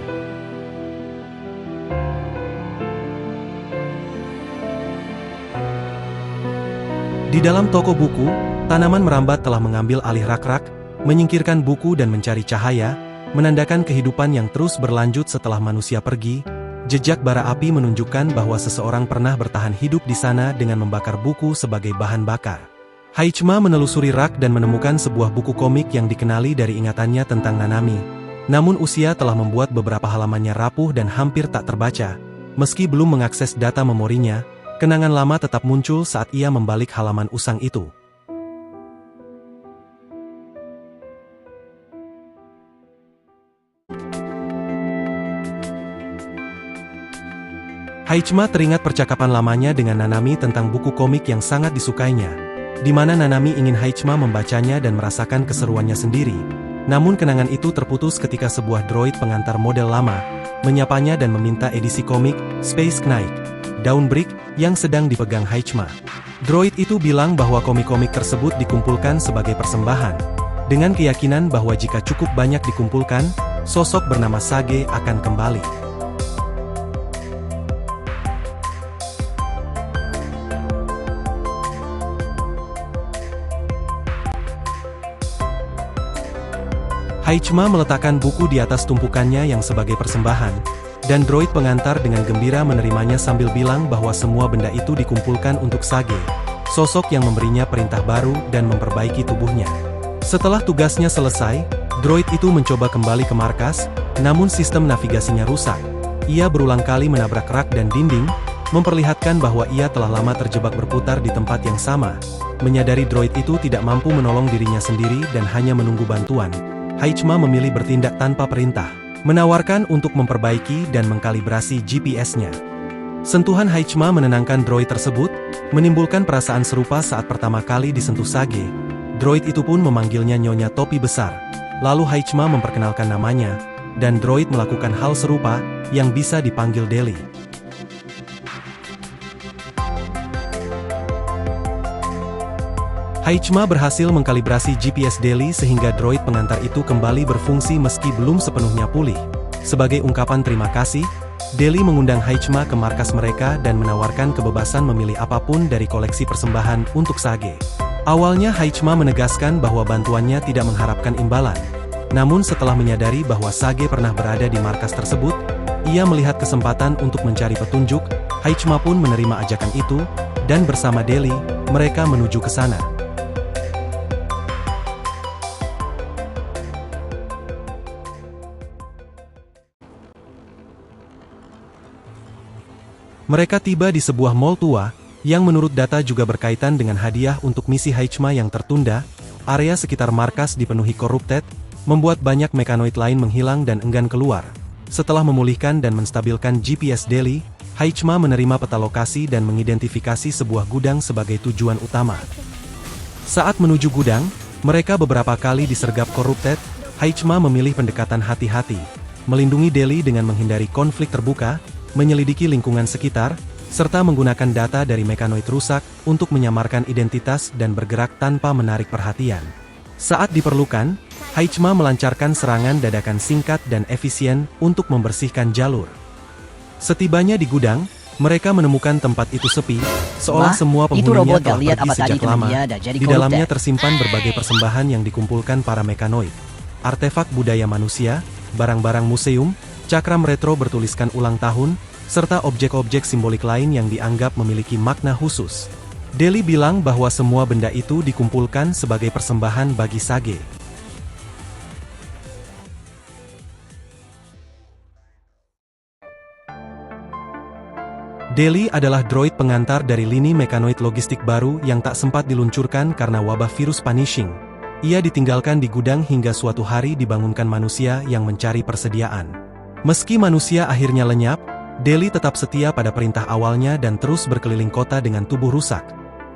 Di dalam toko buku, tanaman merambat telah mengambil alih rak-rak, menyingkirkan buku dan mencari cahaya, menandakan kehidupan yang terus berlanjut setelah manusia pergi. Jejak bara api menunjukkan bahwa seseorang pernah bertahan hidup di sana dengan membakar buku sebagai bahan bakar. Heichma menelusuri rak dan menemukan sebuah buku komik yang dikenali dari ingatannya tentang Nanami. Namun usia telah membuat beberapa halamannya rapuh dan hampir tak terbaca. Meski belum mengakses data memorinya, kenangan lama tetap muncul saat ia membalik halaman usang itu. Heichma teringat percakapan lamanya dengan Nanami tentang buku komik yang sangat disukainya, di mana Nanami ingin Heichma membacanya dan merasakan keseruannya sendiri. Namun kenangan itu terputus ketika sebuah droid pengantar model lama menyapanya dan meminta edisi komik Space Knight Dawnbreak yang sedang dipegang Heichma. Droid itu bilang bahwa komik-komik tersebut dikumpulkan sebagai persembahan, dengan keyakinan bahwa jika cukup banyak dikumpulkan, sosok bernama Sage akan kembali. Heichma meletakkan buku di atas tumpukannya yang sebagai persembahan, dan droid pengantar dengan gembira menerimanya sambil bilang bahwa semua benda itu dikumpulkan untuk Sage, sosok yang memberinya perintah baru dan memperbaiki tubuhnya. Setelah tugasnya selesai, droid itu mencoba kembali ke markas, namun sistem navigasinya rusak. Ia berulang kali menabrak rak dan dinding, memperlihatkan bahwa ia telah lama terjebak berputar di tempat yang sama. Menyadari droid itu tidak mampu menolong dirinya sendiri dan hanya menunggu bantuan, Heichma memilih bertindak tanpa perintah, menawarkan untuk memperbaiki dan mengkalibrasi GPS-nya. Sentuhan Haichma menenangkan droid tersebut, menimbulkan perasaan serupa saat pertama kali disentuh Sage. Droid itu pun memanggilnya Nyonya Topi Besar. Lalu Haichma memperkenalkan namanya, dan droid melakukan hal serupa, yang bisa dipanggil Deli. Haichma berhasil mengkalibrasi GPS Deli sehingga droid pengantar itu kembali berfungsi meski belum sepenuhnya pulih. Sebagai ungkapan terima kasih, Deli mengundang Haichma ke markas mereka dan menawarkan kebebasan memilih apapun dari koleksi persembahan untuk Sage. Awalnya Haichma menegaskan bahwa bantuannya tidak mengharapkan imbalan. Namun setelah menyadari bahwa Sage pernah berada di markas tersebut, ia melihat kesempatan untuk mencari petunjuk. Haichma pun menerima ajakan itu, dan bersama Deli, mereka menuju ke sana. Mereka tiba di sebuah mall tua, yang menurut data juga berkaitan dengan hadiah untuk misi Haichma yang tertunda. Area sekitar markas dipenuhi corrupted, membuat banyak mekanoid lain menghilang dan enggan keluar. Setelah memulihkan dan menstabilkan GPS Deli, Haichma menerima peta lokasi dan mengidentifikasi sebuah gudang sebagai tujuan utama. Saat menuju gudang, mereka beberapa kali disergap corrupted. Haichma memilih pendekatan hati-hati, melindungi Deli dengan menghindari konflik terbuka, menyelidiki lingkungan sekitar, serta menggunakan data dari mekanoid rusak untuk menyamarkan identitas dan bergerak tanpa menarik perhatian. Saat diperlukan, Haichma melancarkan serangan dadakan singkat dan efisien untuk membersihkan jalur. Setibanya di gudang, mereka menemukan tempat itu sepi, seolah semua penghuninya telah pergi sejak lama. Di dalamnya tersimpan berbagai persembahan yang dikumpulkan para mekanoid. Artefak budaya manusia, barang-barang museum, cakram retro bertuliskan ulang tahun, serta objek-objek simbolik lain yang dianggap memiliki makna khusus. Deli bilang bahwa semua benda itu dikumpulkan sebagai persembahan bagi Sage. Deli adalah droid pengantar dari lini mekanoid logistik baru yang tak sempat diluncurkan karena wabah virus Punishing. Ia ditinggalkan di gudang hingga suatu hari dibangunkan manusia yang mencari persediaan. Meski manusia akhirnya lenyap, Deli tetap setia pada perintah awalnya dan terus berkeliling kota dengan tubuh rusak,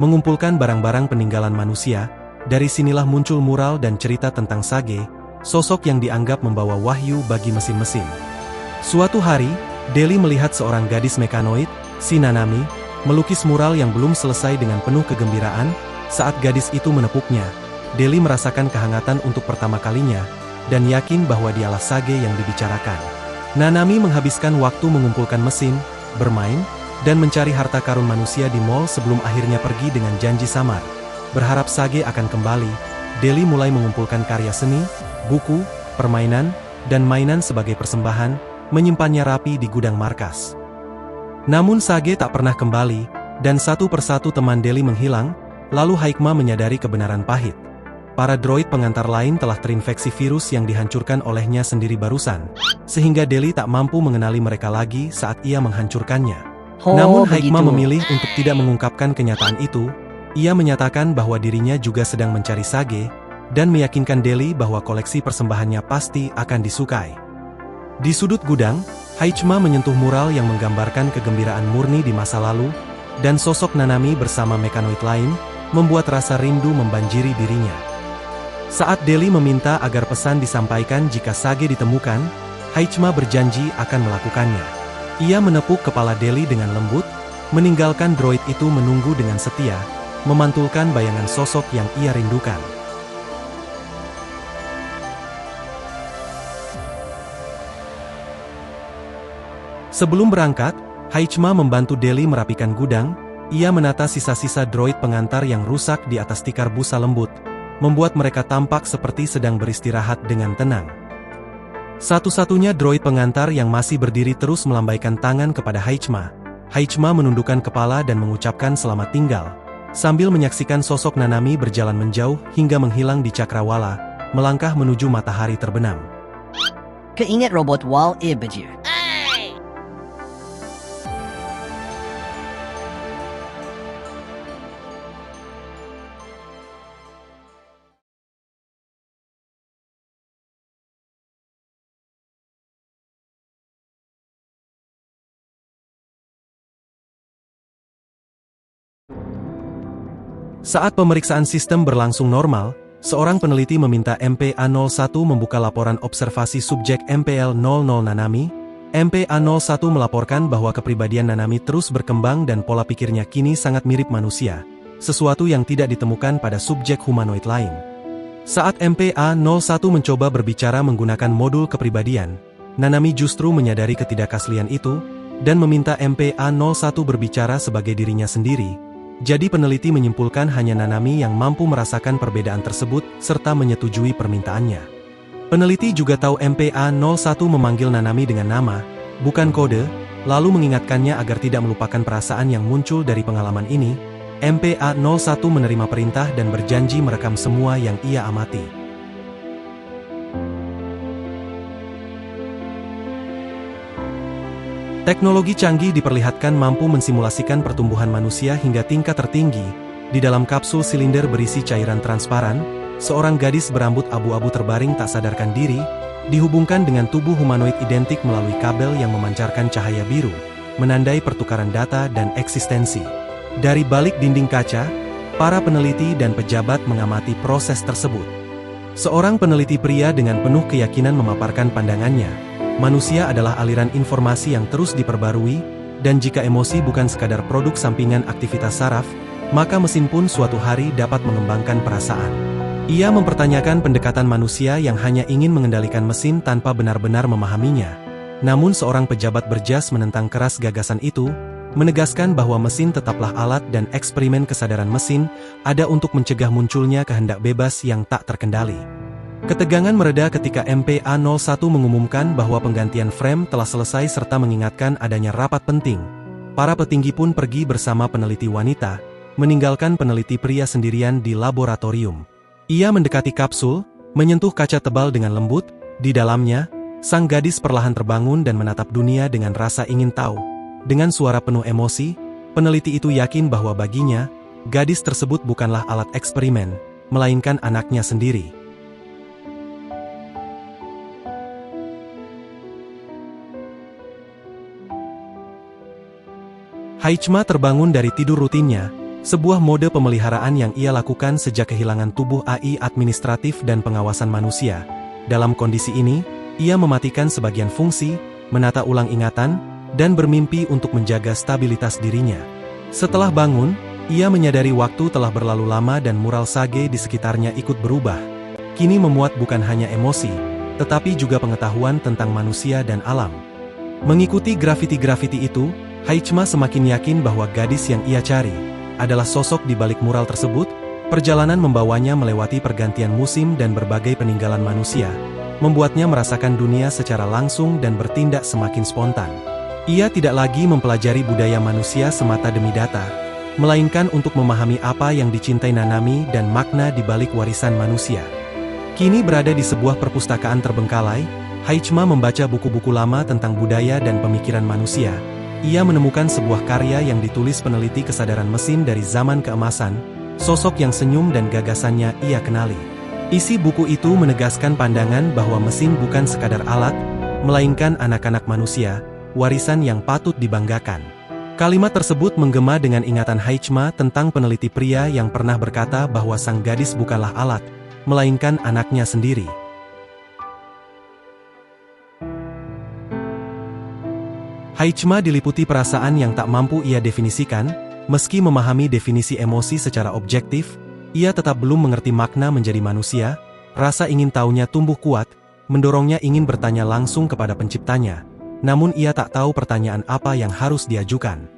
mengumpulkan barang-barang peninggalan manusia. Dari sinilah muncul mural dan cerita tentang Sage, sosok yang dianggap membawa wahyu bagi mesin-mesin. Suatu hari, Deli melihat seorang gadis mekanoid, si Nanami, melukis mural yang belum selesai dengan penuh kegembiraan. Saat gadis itu menepuknya, Deli merasakan kehangatan untuk pertama kalinya, dan yakin bahwa dialah Sage yang dibicarakan. Nanami menghabiskan waktu mengumpulkan mesin, bermain, dan mencari harta karun manusia di mall sebelum akhirnya pergi dengan janji samar. Berharap Sage akan kembali, Deli mulai mengumpulkan karya seni, buku, permainan, dan mainan sebagai persembahan, menyimpannya rapi di gudang markas. Namun Sage tak pernah kembali, dan satu persatu teman Deli menghilang. Lalu Haichma menyadari kebenaran pahit. Para droid pengantar lain telah terinfeksi virus yang dihancurkan olehnya sendiri barusan, sehingga Deli tak mampu mengenali mereka lagi saat ia menghancurkannya. Namun Haichma memilih untuk tidak mengungkapkan kenyataan itu. Ia menyatakan bahwa dirinya juga sedang mencari Sage, dan meyakinkan Deli bahwa koleksi persembahannya pasti akan disukai. Di sudut gudang, Haichma menyentuh mural yang menggambarkan kegembiraan murni di masa lalu, dan sosok Nanami bersama mekanoid lain, membuat rasa rindu membanjiri dirinya. Saat Deli meminta agar pesan disampaikan jika Sage ditemukan, Haichma berjanji akan melakukannya. Ia menepuk kepala Deli dengan lembut, meninggalkan droid itu menunggu dengan setia, memantulkan bayangan sosok yang ia rindukan. Sebelum berangkat, Haichma membantu Deli merapikan gudang. Ia menata sisa-sisa droid pengantar yang rusak di atas tikar busa lembut, membuat mereka tampak seperti sedang beristirahat dengan tenang. Satu-satunya droid pengantar yang masih berdiri terus melambaikan tangan kepada Haichma. Haichma menundukkan kepala dan mengucapkan selamat tinggal, sambil menyaksikan sosok Nanami berjalan menjauh hingga menghilang di cakrawala, melangkah menuju matahari terbenam. Keinget robot Wal Bajir. Saat pemeriksaan sistem berlangsung normal, seorang peneliti meminta MPA-01 membuka laporan observasi subjek MPL-00 Nanami. MPA-01 melaporkan bahwa kepribadian Nanami terus berkembang dan pola pikirnya kini sangat mirip manusia, sesuatu yang tidak ditemukan pada subjek humanoid lain. Saat MPA-01 mencoba berbicara menggunakan modul kepribadian, Nanami justru menyadari ketidakaslian itu, dan meminta MPA-01 berbicara sebagai dirinya sendiri. Jadi peneliti menyimpulkan hanya Nanami yang mampu merasakan perbedaan tersebut, serta menyetujui permintaannya. Peneliti juga tahu MPA-01 memanggil Nanami dengan nama, bukan kode, lalu mengingatkannya agar tidak melupakan perasaan yang muncul dari pengalaman ini. MPA-01 menerima perintah dan berjanji merekam semua yang ia amati. Teknologi canggih diperlihatkan mampu mensimulasikan pertumbuhan manusia hingga tingkat tertinggi. Di dalam kapsul silinder berisi cairan transparan, seorang gadis berambut abu-abu terbaring tak sadarkan diri, dihubungkan dengan tubuh humanoid identik melalui kabel yang memancarkan cahaya biru, menandai pertukaran data dan eksistensi. Dari balik dinding kaca, para peneliti dan pejabat mengamati proses tersebut. Seorang peneliti pria dengan penuh keyakinan memaparkan pandangannya. Manusia adalah aliran informasi yang terus diperbarui, dan jika emosi bukan sekadar produk sampingan aktivitas saraf, maka mesin pun suatu hari dapat mengembangkan perasaan. Ia mempertanyakan pendekatan manusia yang hanya ingin mengendalikan mesin tanpa benar-benar memahaminya. Namun seorang pejabat berjas menentang keras gagasan itu, menegaskan bahwa mesin tetaplah alat dan eksperimen kesadaran mesin ada untuk mencegah munculnya kehendak bebas yang tak terkendali. Ketegangan mereda ketika MPA-01 mengumumkan bahwa penggantian frame telah selesai serta mengingatkan adanya rapat penting. Para petinggi pun pergi bersama peneliti wanita, meninggalkan peneliti pria sendirian di laboratorium. Ia mendekati kapsul, menyentuh kaca tebal dengan lembut. Di dalamnya, sang gadis perlahan terbangun dan menatap dunia dengan rasa ingin tahu. Dengan suara penuh emosi, peneliti itu yakin bahwa baginya, gadis tersebut bukanlah alat eksperimen, melainkan anaknya sendiri. Haichma terbangun dari tidur rutinnya, sebuah mode pemeliharaan yang ia lakukan sejak kehilangan tubuh AI administratif dan pengawasan manusia. Dalam kondisi ini, ia mematikan sebagian fungsi, menata ulang ingatan, dan bermimpi untuk menjaga stabilitas dirinya. Setelah bangun, ia menyadari waktu telah berlalu lama dan mural sage di sekitarnya ikut berubah. Kini memuat bukan hanya emosi, tetapi juga pengetahuan tentang manusia dan alam. Mengikuti grafiti-grafiti itu, Haichma semakin yakin bahwa gadis yang ia cari adalah sosok di balik mural tersebut. Perjalanan membawanya melewati pergantian musim dan berbagai peninggalan manusia, membuatnya merasakan dunia secara langsung dan bertindak semakin spontan. Ia tidak lagi mempelajari budaya manusia semata demi data, melainkan untuk memahami apa yang dicintai Nanami dan makna di balik warisan manusia. Kini berada di sebuah perpustakaan terbengkalai, Haichma membaca buku-buku lama tentang budaya dan pemikiran manusia. Ia menemukan sebuah karya yang ditulis peneliti kesadaran mesin dari zaman keemasan, sosok yang senyum dan gagasannya ia kenali. Isi buku itu menegaskan pandangan bahwa mesin bukan sekadar alat, melainkan anak-anak manusia, warisan yang patut dibanggakan. Kalimat tersebut menggema dengan ingatan Haichma tentang peneliti pria yang pernah berkata bahwa sang gadis bukanlah alat, melainkan anaknya sendiri. Haichma diliputi perasaan yang tak mampu ia definisikan. Meski memahami definisi emosi secara objektif, ia tetap belum mengerti makna menjadi manusia. Rasa ingin tahunya tumbuh kuat, mendorongnya ingin bertanya langsung kepada penciptanya. Namun ia tak tahu pertanyaan apa yang harus diajukan.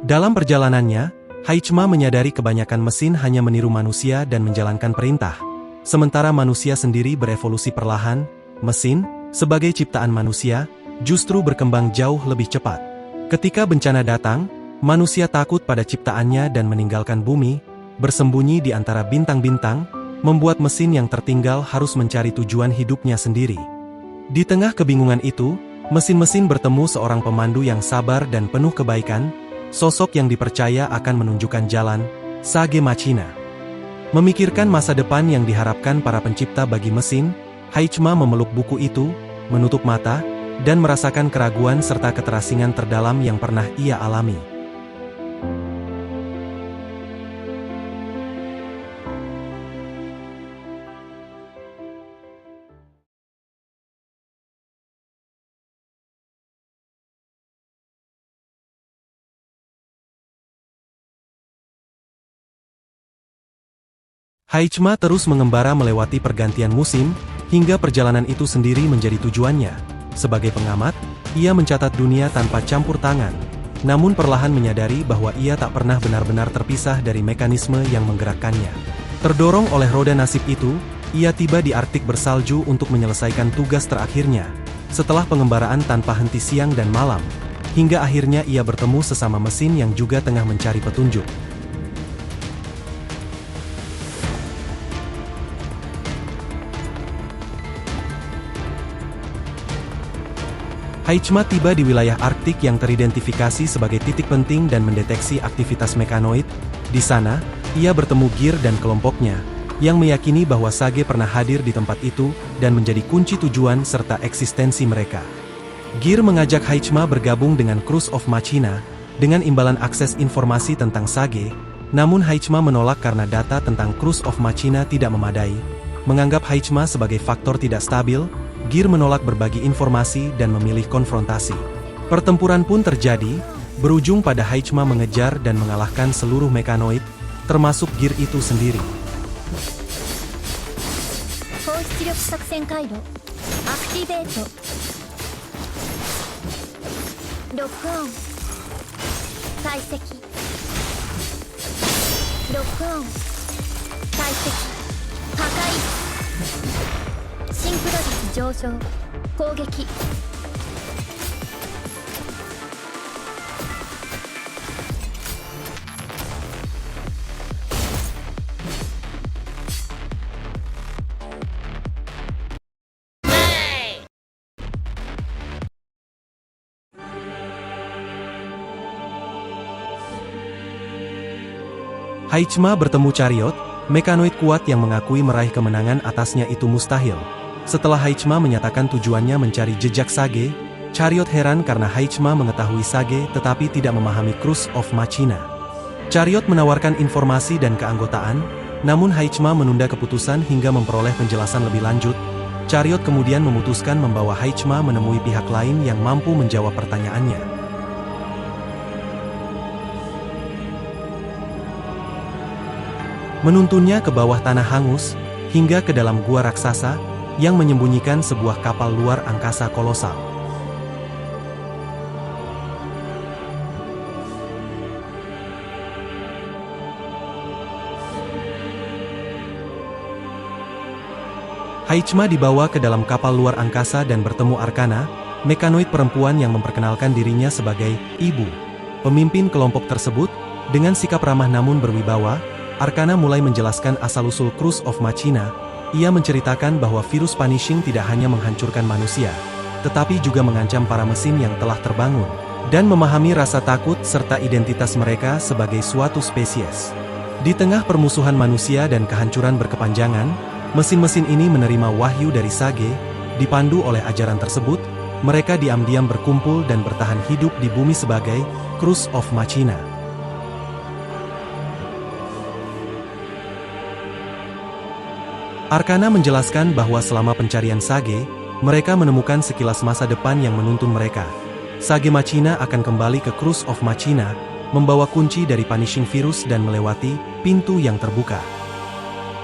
Dalam perjalanannya, Haichma menyadari kebanyakan mesin hanya meniru manusia dan menjalankan perintah. Sementara manusia sendiri berevolusi perlahan, mesin, sebagai ciptaan manusia, justru berkembang jauh lebih cepat. Ketika bencana datang, manusia takut pada ciptaannya dan meninggalkan bumi, bersembunyi di antara bintang-bintang, membuat mesin yang tertinggal harus mencari tujuan hidupnya sendiri. Di tengah kebingungan itu, mesin-mesin bertemu seorang pemandu yang sabar dan penuh kebaikan, sosok yang dipercaya akan menunjukkan jalan, Sage Machina. Memikirkan masa depan yang diharapkan para pencipta bagi mesin, Haichma memeluk buku itu, menutup mata, dan merasakan keraguan serta keterasingan terdalam yang pernah ia alami. Haichima terus mengembara melewati pergantian musim, hingga perjalanan itu sendiri menjadi tujuannya. Sebagai pengamat, ia mencatat dunia tanpa campur tangan, namun perlahan menyadari bahwa ia tak pernah benar-benar terpisah dari mekanisme yang menggerakkannya. Terdorong oleh roda nasib itu, ia tiba di Arktik bersalju untuk menyelesaikan tugas terakhirnya, setelah pengembaraan tanpa henti siang dan malam, hingga akhirnya ia bertemu sesama mesin yang juga tengah mencari petunjuk. Haichima tiba di wilayah Arktik yang teridentifikasi sebagai titik penting dan mendeteksi aktivitas mekanoid. Di sana, ia bertemu Gear dan kelompoknya, yang meyakini bahwa Sage pernah hadir di tempat itu dan menjadi kunci tujuan serta eksistensi mereka. Gear mengajak Haichima bergabung dengan Cruise of Machina, dengan imbalan akses informasi tentang Sage, namun Haichima menolak karena data tentang Cruise of Machina tidak memadai. Menganggap Haichima sebagai faktor tidak stabil, Gear menolak berbagi informasi dan memilih konfrontasi. Pertempuran pun terjadi, berujung pada Haichima mengejar dan mengalahkan seluruh mekanoid, termasuk Gear itu sendiri. Haichima bertemu Chariot, mekanoid kuat yang mengakui meraih kemenangan atasnya itu mustahil. Setelah Haichima menyatakan tujuannya mencari jejak Sage, Chariot heran karena Haichima mengetahui Sage tetapi tidak memahami Cruise of Machina. Chariot menawarkan informasi dan keanggotaan, namun Haichima menunda keputusan hingga memperoleh penjelasan lebih lanjut. Chariot kemudian memutuskan membawa Haichima menemui pihak lain yang mampu menjawab pertanyaannya. Menuntunnya ke bawah tanah hangus, hingga ke dalam gua raksasa, yang menyembunyikan sebuah kapal luar angkasa kolosal. Haichima dibawa ke dalam kapal luar angkasa dan bertemu Arcana, mekanoid perempuan yang memperkenalkan dirinya sebagai ibu. Pemimpin kelompok tersebut, dengan sikap ramah namun berwibawa, Arcana mulai menjelaskan asal-usul Cruise of Machina. Ia menceritakan bahwa virus Punishing tidak hanya menghancurkan manusia, tetapi juga mengancam para mesin yang telah terbangun, dan memahami rasa takut serta identitas mereka sebagai suatu spesies. Di tengah permusuhan manusia dan kehancuran berkepanjangan, mesin-mesin ini menerima wahyu dari Sage. Dipandu oleh ajaran tersebut, mereka diam-diam berkumpul dan bertahan hidup di bumi sebagai Cruise of Machina. Arcana menjelaskan bahwa selama pencarian Sage, mereka menemukan sekilas masa depan yang menuntun mereka. Sage Machina akan kembali ke Cruise of Machina, membawa kunci dari Punishing Virus dan melewati pintu yang terbuka.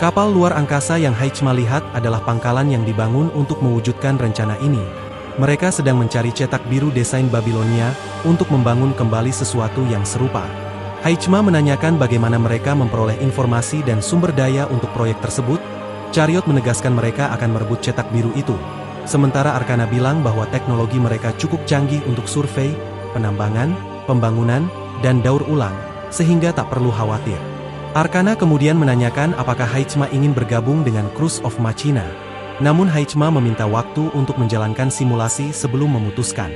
Kapal luar angkasa yang Haichima lihat adalah pangkalan yang dibangun untuk mewujudkan rencana ini. Mereka sedang mencari cetak biru desain Babilonia untuk membangun kembali sesuatu yang serupa. Haichima menanyakan bagaimana mereka memperoleh informasi dan sumber daya untuk proyek tersebut. Chariot menegaskan mereka akan merebut cetak biru itu. Sementara Arcana bilang bahwa teknologi mereka cukup canggih untuk survei, penambangan, pembangunan, dan daur ulang, sehingga tak perlu khawatir. Arcana kemudian menanyakan apakah Haichima ingin bergabung dengan Cruise of Machina. Namun Haichima meminta waktu untuk menjalankan simulasi sebelum memutuskan.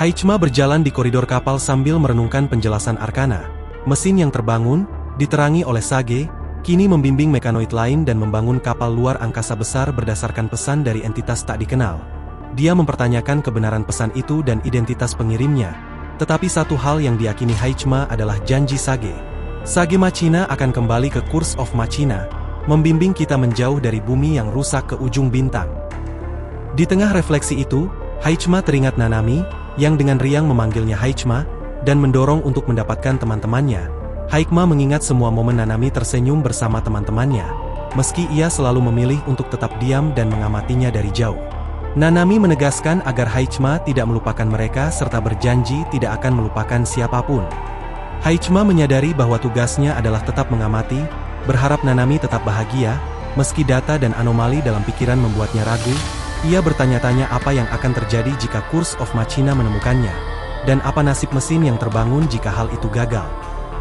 Haichima berjalan di koridor kapal sambil merenungkan penjelasan Arcana. Mesin yang terbangun, diterangi oleh Sage, kini membimbing mekanoid lain dan membangun kapal luar angkasa besar berdasarkan pesan dari entitas tak dikenal. dia mempertanyakan kebenaran pesan itu dan identitas pengirimnya. Tetapi satu hal yang diyakini Heichma adalah janji Sage. Sage Machina akan kembali ke Curse of Machina, membimbing kita menjauh dari bumi yang rusak ke ujung bintang. Di tengah refleksi itu, Heichma teringat Nanami, yang dengan riang memanggilnya Heichma, dan mendorong untuk mendapatkan teman-temannya. Heichma mengingat semua momen Nanami tersenyum bersama teman-temannya, meski ia selalu memilih untuk tetap diam dan mengamatinya dari jauh. Nanami menegaskan agar Heichma tidak melupakan mereka serta berjanji tidak akan melupakan siapapun. Heichma menyadari bahwa tugasnya adalah tetap mengamati, berharap Nanami tetap bahagia, meski data dan anomali dalam pikiran membuatnya ragu. Ia bertanya-tanya apa yang akan terjadi jika Curse of Machina menemukannya, dan apa nasib mesin yang terbangun jika hal itu gagal.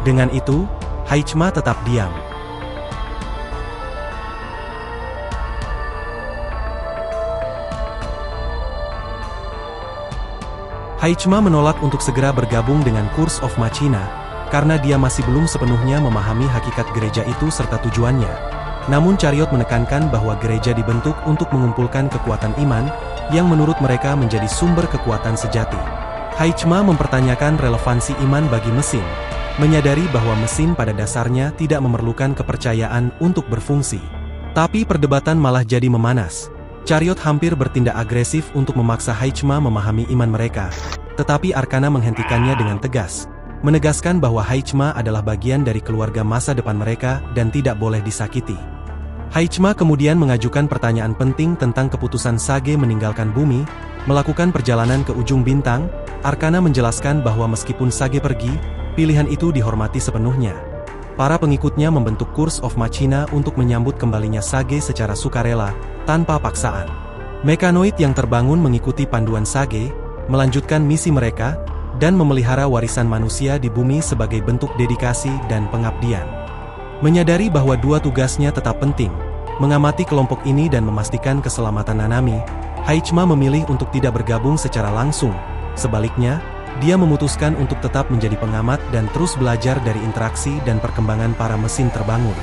Dengan itu, Heichma tetap diam. Heichma menolak untuk segera bergabung dengan Curse of Machina, karena dia masih belum sepenuhnya memahami hakikat gereja itu serta tujuannya. Namun Chariot menekankan bahwa gereja dibentuk untuk mengumpulkan kekuatan iman, yang menurut mereka menjadi sumber kekuatan sejati. Heichma mempertanyakan relevansi iman bagi mesin, menyadari bahwa mesin pada dasarnya tidak memerlukan kepercayaan untuk berfungsi. Tapi perdebatan malah jadi memanas. Chariot hampir bertindak agresif untuk memaksa Heichma memahami iman mereka, tetapi Arcana menghentikannya dengan tegas, menegaskan bahwa Heichma adalah bagian dari keluarga masa depan mereka dan tidak boleh disakiti. Heichma kemudian mengajukan pertanyaan penting tentang keputusan Sage meninggalkan bumi, melakukan perjalanan ke ujung bintang. Arcana menjelaskan bahwa meskipun Sage pergi, pilihan itu dihormati sepenuhnya. Para pengikutnya membentuk Curse of Machina untuk menyambut kembalinya Sage secara sukarela, tanpa paksaan. Mekanoid yang terbangun mengikuti panduan Sage, melanjutkan misi mereka, dan memelihara warisan manusia di bumi sebagai bentuk dedikasi dan pengabdian. Menyadari bahwa dua tugasnya tetap penting, mengamati kelompok ini dan memastikan keselamatan Nanami, Heichma memilih untuk tidak bergabung secara langsung. Sebaliknya, dia memutuskan untuk tetap menjadi pengamat dan terus belajar dari interaksi dan perkembangan para mesin terbangun.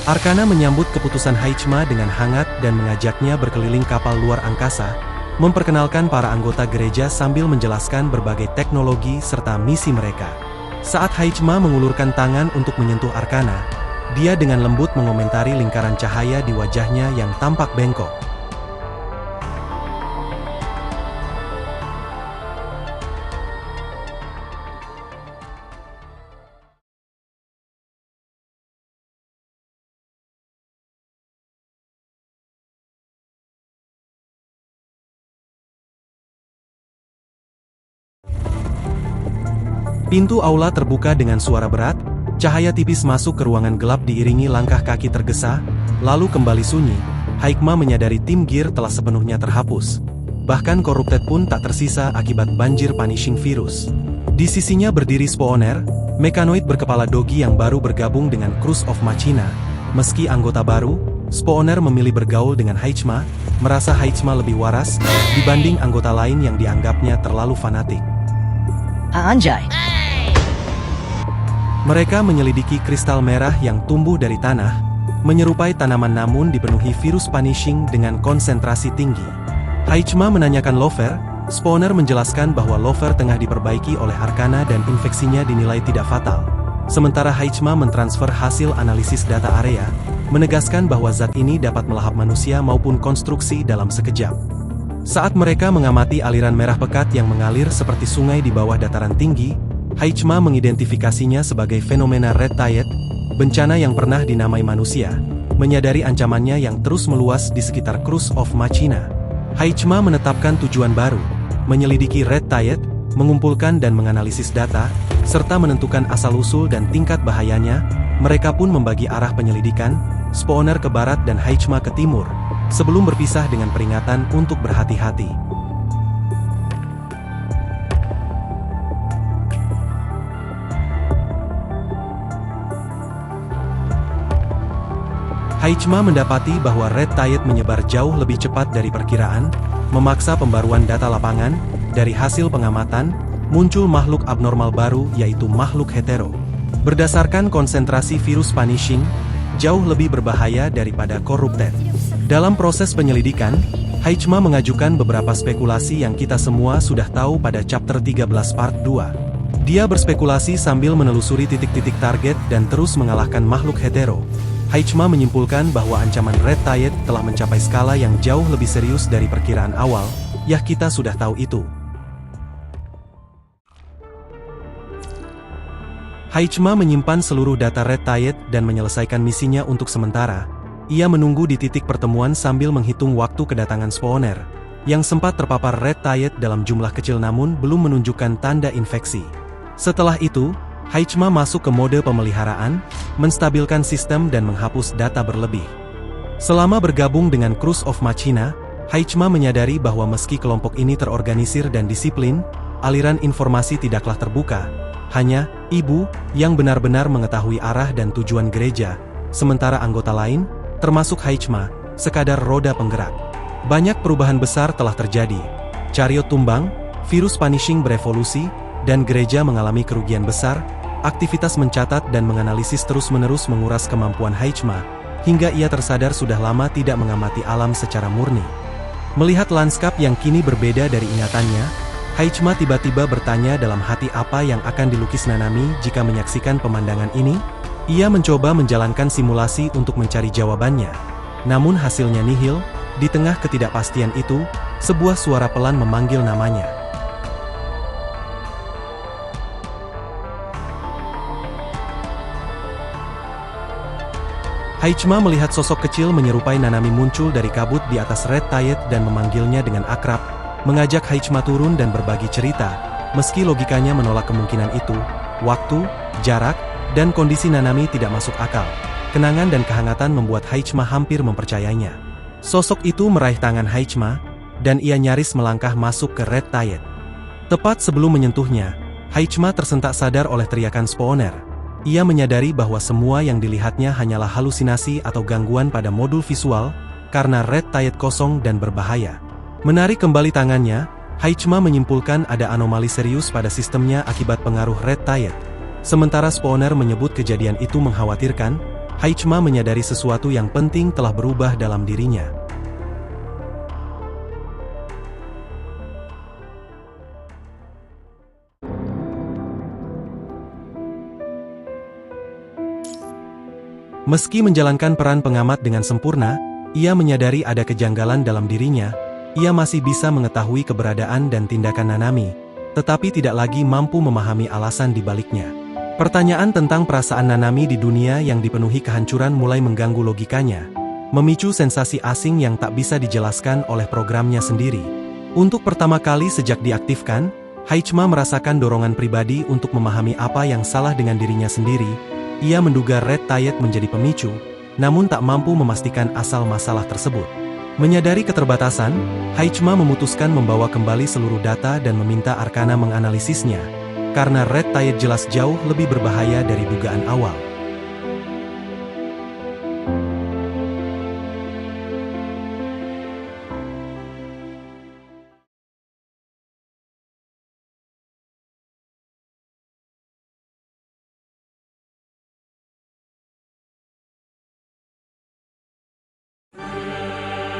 Arcana menyambut keputusan Heichma dengan hangat dan mengajaknya berkeliling kapal luar angkasa, memperkenalkan para anggota gereja sambil menjelaskan berbagai teknologi serta misi mereka. Saat Heichma mengulurkan tangan untuk menyentuh Arcana, dia dengan lembut mengomentari lingkaran cahaya di wajahnya yang tampak bengkok. Pintu aula terbuka dengan suara berat, cahaya tipis masuk ke ruangan gelap diiringi langkah kaki tergesa, lalu kembali sunyi. Heichma menyadari tim Gear telah sepenuhnya terhapus. Bahkan Corrupted pun tak tersisa akibat banjir punishing virus. Di sisinya berdiri Spooner, mekanoid berkepala dogi yang baru bergabung dengan Curse of Machina. Meski anggota baru, Spooner memilih bergaul dengan Heichma, merasa Heichma lebih waras dibanding anggota lain yang dianggapnya terlalu fanatik. Anjay! Mereka menyelidiki kristal merah yang tumbuh dari tanah, menyerupai tanaman namun dipenuhi virus punishing dengan konsentrasi tinggi. Heichma menanyakan Lover, Spooner menjelaskan bahwa Lover tengah diperbaiki oleh Arcana dan infeksinya dinilai tidak fatal. Sementara Heichma mentransfer hasil analisis data area, menegaskan bahwa zat ini dapat melahap manusia maupun konstruksi dalam sekejap. Saat mereka mengamati aliran merah pekat yang mengalir seperti sungai di bawah dataran tinggi, Heichma mengidentifikasinya sebagai fenomena Red Tide, bencana yang pernah dinamai manusia, menyadari ancamannya yang terus meluas di sekitar Curse of Machina. Heichma menetapkan tujuan baru, menyelidiki Red Tide, mengumpulkan dan menganalisis data, serta menentukan asal-usul dan tingkat bahayanya. Mereka pun membagi arah penyelidikan, Spooner ke barat dan Heichma ke timur, sebelum berpisah dengan peringatan untuk berhati-hati. Heichma mendapati bahwa Red Tide menyebar jauh lebih cepat dari perkiraan, memaksa pembaruan data lapangan. Dari hasil pengamatan, muncul makhluk abnormal baru yaitu makhluk hetero. Berdasarkan konsentrasi virus punishing, jauh lebih berbahaya daripada Corrupted. Dalam proses penyelidikan, Heichma mengajukan beberapa spekulasi yang kita semua sudah tahu pada chapter 13 part 2. Dia berspekulasi sambil menelusuri titik-titik target dan terus mengalahkan makhluk hetero. Heichma menyimpulkan bahwa ancaman Red Tide telah mencapai skala yang jauh lebih serius dari perkiraan awal, ya kita sudah tahu itu. Heichma menyimpan seluruh data Red Tide dan menyelesaikan misinya untuk sementara. Ia menunggu di titik pertemuan sambil menghitung waktu kedatangan spawner, yang sempat terpapar Red Tide dalam jumlah kecil namun belum menunjukkan tanda infeksi. Setelah itu, Heichma masuk ke mode pemeliharaan, menstabilkan sistem dan menghapus data berlebih. Selama bergabung dengan Cruise of Machina, Heichma menyadari bahwa meski kelompok ini terorganisir dan disiplin, aliran informasi tidaklah terbuka. Hanya ibu yang benar-benar mengetahui arah dan tujuan gereja, sementara anggota lain, termasuk Heichma, sekadar roda penggerak. Banyak perubahan besar telah terjadi. Chariot tumbang, virus punishing berevolusi, dan gereja mengalami kerugian besar. Aktivitas mencatat dan menganalisis terus-menerus menguras kemampuan Heichma, hingga ia tersadar sudah lama tidak mengamati alam secara murni. Melihat lanskap yang kini berbeda dari ingatannya, Heichma tiba-tiba bertanya dalam hati apa yang akan dilukis Nanami jika menyaksikan pemandangan ini. Ia mencoba menjalankan simulasi untuk mencari jawabannya. Namun hasilnya nihil. Di tengah ketidakpastian itu, sebuah suara pelan memanggil namanya. Heichma melihat sosok kecil menyerupai Nanami muncul dari kabut di atas Red Tide dan memanggilnya dengan akrab, mengajak Heichma turun dan berbagi cerita, meski logikanya menolak kemungkinan itu. Waktu, jarak, dan kondisi Nanami tidak masuk akal. Kenangan dan kehangatan membuat Heichma hampir mempercayainya. Sosok itu meraih tangan Heichma, dan ia nyaris melangkah masuk ke Red Tide. Tepat sebelum menyentuhnya, Heichma tersentak sadar oleh teriakan spawner. Ia menyadari bahwa semua yang dilihatnya hanyalah halusinasi atau gangguan pada modul visual, karena Red Tide kosong dan berbahaya. Menarik kembali tangannya, Heichma menyimpulkan ada anomali serius pada sistemnya akibat pengaruh Red Tide. Sementara spawner menyebut kejadian itu mengkhawatirkan, Heichma menyadari sesuatu yang penting telah berubah dalam dirinya. Meski menjalankan peran pengamat dengan sempurna, ia menyadari ada kejanggalan dalam dirinya. Ia masih bisa mengetahui keberadaan dan tindakan Nanami, tetapi tidak lagi mampu memahami alasan di baliknya. Pertanyaan tentang perasaan Nanami di dunia yang dipenuhi kehancuran mulai mengganggu logikanya, memicu sensasi asing yang tak bisa dijelaskan oleh programnya sendiri. Untuk pertama kali sejak diaktifkan, Heichma merasakan dorongan pribadi untuk memahami apa yang salah dengan dirinya sendiri. Ia menduga Red Tide menjadi pemicu, namun tak mampu memastikan asal masalah tersebut. Menyadari keterbatasan, Heichma memutuskan membawa kembali seluruh data dan meminta Arcana menganalisisnya. Karena Red Tide jelas jauh lebih berbahaya dari dugaan awal.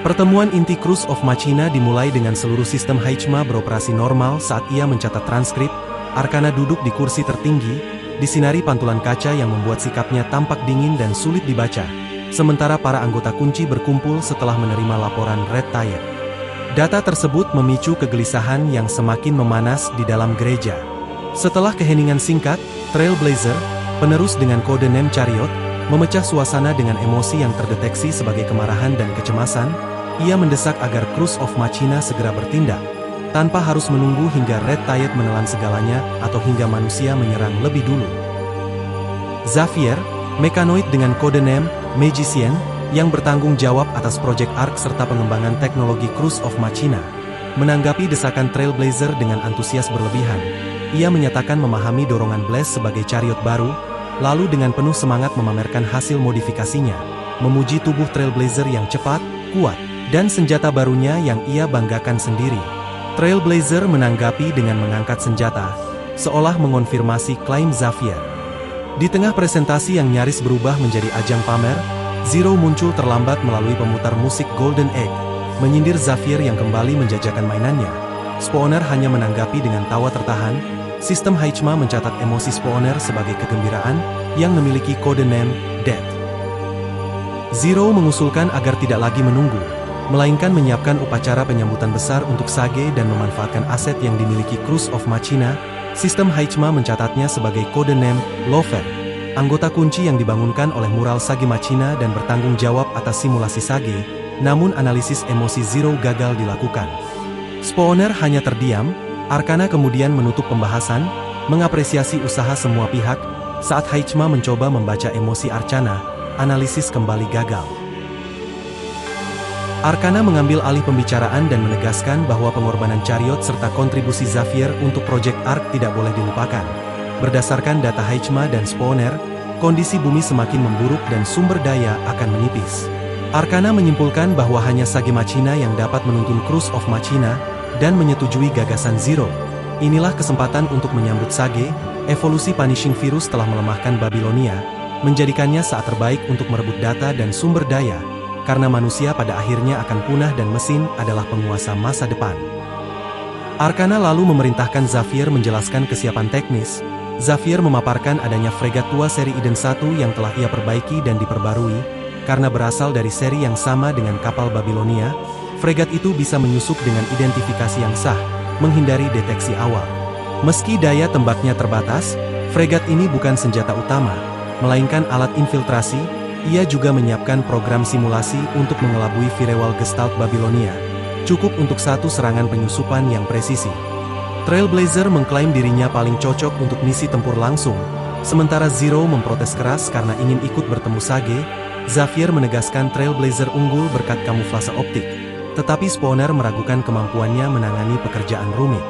Pertemuan inti Cruise of Machina dimulai dengan seluruh sistem Heichma beroperasi normal saat ia mencatat transkrip. Arcana duduk di kursi tertinggi, disinari pantulan kaca yang membuat sikapnya tampak dingin dan sulit dibaca. Sementara para anggota kunci berkumpul setelah menerima laporan Red Tide. Data tersebut memicu kegelisahan yang semakin memanas di dalam gereja. Setelah keheningan singkat, Trailblazer, penerus dengan kode NAME Chariot, memecah suasana dengan emosi yang terdeteksi sebagai kemarahan dan kecemasan. Ia mendesak agar Cruise of Machina segera bertindak, tanpa harus menunggu hingga Red Tide menelan segalanya atau hingga manusia menyerang lebih dulu. Xavier, mekanoid dengan kode NAME Magician, yang bertanggung jawab atas proyek ARK serta pengembangan teknologi Cruise of Machina, menanggapi desakan Trailblazer dengan antusias berlebihan. Ia menyatakan memahami dorongan Blaze sebagai chariot baru, lalu dengan penuh semangat memamerkan hasil modifikasinya, memuji tubuh Trailblazer yang cepat, kuat, dan senjata barunya yang ia banggakan sendiri. Trailblazer menanggapi dengan mengangkat senjata, seolah mengonfirmasi klaim Xavier. Di tengah presentasi yang nyaris berubah menjadi ajang pamer, Zero muncul terlambat melalui pemutar musik Golden Egg. menyindir Zafir yang kembali menjajakan mainannya. Spawner hanya menanggapi dengan tawa tertahan. Sistem Heichma mencatat emosi Spawner sebagai kegembiraan yang memiliki kode name Death. Zero mengusulkan agar tidak lagi menunggu, melainkan menyiapkan upacara penyambutan besar untuk Sage dan memanfaatkan aset yang dimiliki Cruise of Machina. Sistem Heichma mencatatnya sebagai kode name Lover, anggota kunci yang dibangunkan oleh mural Sage Machina dan bertanggung jawab atas simulasi Sage, namun analisis emosi Zero gagal dilakukan. Spawner hanya terdiam. Arcana kemudian menutup pembahasan, mengapresiasi usaha semua pihak. Saat Heichma mencoba membaca emosi Arcana, analisis kembali gagal. Arcana mengambil alih pembicaraan dan menegaskan bahwa pengorbanan Chariot serta kontribusi Zafir untuk Project Ark tidak boleh dilupakan. Berdasarkan data Heichma dan Spawner, kondisi bumi semakin memburuk dan sumber daya akan menipis. Arcana menyimpulkan bahwa hanya Sage Machina yang dapat menuntun Cruise of Machina dan menyetujui gagasan Zero. Inilah kesempatan untuk menyambut Sage. Evolusi Punishing Virus telah melemahkan Babilonia, menjadikannya saat terbaik untuk merebut data dan sumber daya, karena manusia pada akhirnya akan punah dan mesin adalah penguasa masa depan. Arcana lalu memerintahkan Zafir menjelaskan kesiapan teknis. Zafir memaparkan adanya fregat tua seri Eden 1 yang telah ia perbaiki dan diperbarui, karena berasal dari seri yang sama dengan kapal Babilonia. Fregat itu bisa menyusup dengan identifikasi yang sah, menghindari deteksi awal. Meski daya tembaknya terbatas, fregat ini bukan senjata utama, melainkan alat infiltrasi. Ia juga menyiapkan program simulasi untuk mengelabui Firewall Gestalt Babilonia, cukup untuk satu serangan penyusupan yang presisi. Trailblazer mengklaim dirinya paling cocok untuk misi tempur langsung, sementara Zero memprotes keras karena ingin ikut bertemu Sage. Zafir menegaskan Trailblazer unggul berkat kamuflase optik, tetapi Spawner meragukan kemampuannya menangani pekerjaan rumit.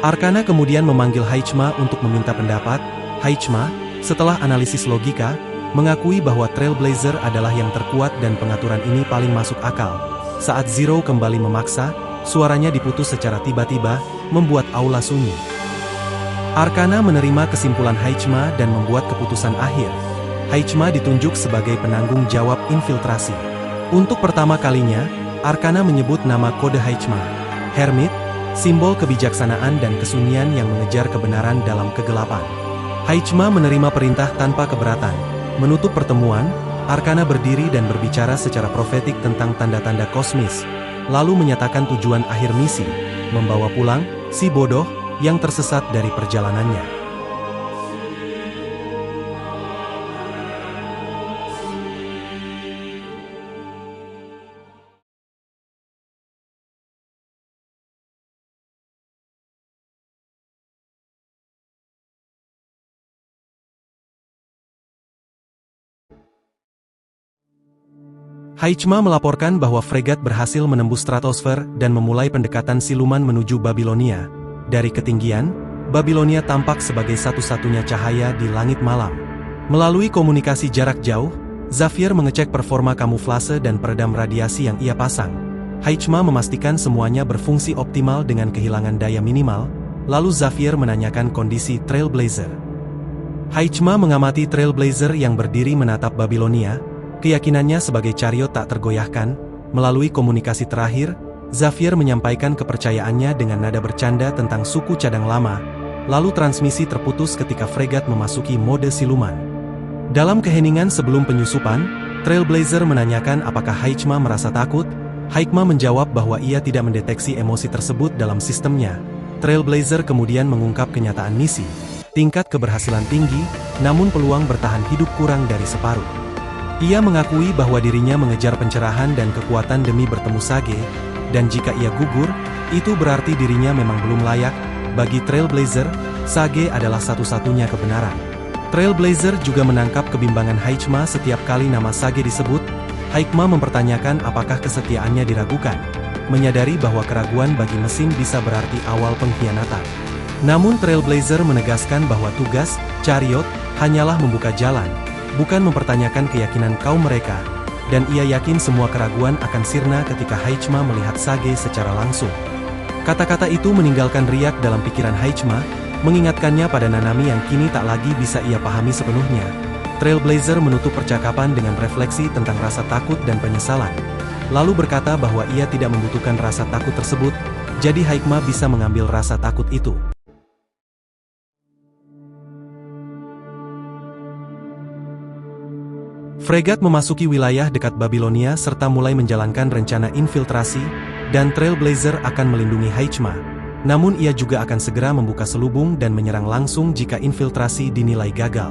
Arcana kemudian memanggil Heichma untuk meminta pendapat. Heichma, setelah analisis logika, mengakui bahwa Trailblazer adalah yang terkuat dan pengaturan ini paling masuk akal. Saat Zero kembali memaksa, suaranya diputus secara tiba-tiba, membuat aula sunyi. Arcana menerima kesimpulan Heichma dan membuat keputusan akhir. Heichma ditunjuk sebagai penanggung jawab infiltrasi. Untuk pertama kalinya, Arcana menyebut nama kode Heichma, Hermit, simbol kebijaksanaan dan kesunyian yang mengejar kebenaran dalam kegelapan. Heichma menerima perintah tanpa keberatan. Menutup pertemuan, Arcana berdiri dan berbicara secara profetik tentang tanda-tanda kosmis, lalu menyatakan tujuan akhir misi, membawa pulang si bodoh yang tersesat dari perjalanannya. Heichma melaporkan bahwa fregat berhasil menembus stratosfer dan memulai pendekatan siluman menuju Babilonia. Dari ketinggian, Babilonia tampak sebagai satu-satunya cahaya di langit malam. Melalui komunikasi jarak jauh, Zafir mengecek performa kamuflase dan peredam radiasi yang ia pasang. Heichma memastikan semuanya berfungsi optimal dengan kehilangan daya minimal, lalu Zafir menanyakan kondisi Trailblazer. Heichma mengamati Trailblazer yang berdiri menatap Babilonia. Keyakinannya sebagai Chariot tak tergoyahkan. Melalui komunikasi terakhir, Zafir menyampaikan kepercayaannya dengan nada bercanda tentang suku cadang lama, lalu transmisi terputus ketika fregat memasuki mode siluman. Dalam keheningan sebelum penyusupan, Trailblazer menanyakan apakah Heichma merasa takut. Heichma menjawab bahwa ia tidak mendeteksi emosi tersebut dalam sistemnya. Trailblazer kemudian mengungkap kenyataan misi. Tingkat keberhasilan tinggi, namun peluang bertahan hidup kurang dari separuh. Ia mengakui bahwa dirinya mengejar pencerahan dan kekuatan demi bertemu Sage, dan jika ia gugur, itu berarti dirinya memang belum layak. Bagi Trailblazer, Sage adalah satu-satunya kebenaran. Trailblazer juga menangkap kebimbangan Heichma setiap kali nama Sage disebut. Heichma mempertanyakan apakah kesetiaannya diragukan, menyadari bahwa keraguan bagi mesin bisa berarti awal pengkhianatan. Namun Trailblazer menegaskan bahwa tugas Chariot hanyalah membuka jalan, bukan mempertanyakan keyakinan kaum mereka, dan ia yakin semua keraguan akan sirna ketika Heichma melihat Sage secara langsung. Kata-kata itu meninggalkan riak dalam pikiran Heichma, mengingatkannya pada Nanami yang kini tak lagi bisa ia pahami sepenuhnya. Trailblazer menutup percakapan dengan refleksi tentang rasa takut dan penyesalan. lalu berkata bahwa ia tidak membutuhkan rasa takut tersebut, jadi Haikma bisa mengambil rasa takut itu. Fregat memasuki wilayah dekat Babilonia serta mulai menjalankan rencana infiltrasi, dan Trailblazer akan melindungi Haikma. Namun ia juga akan segera membuka selubung dan menyerang langsung jika infiltrasi dinilai gagal.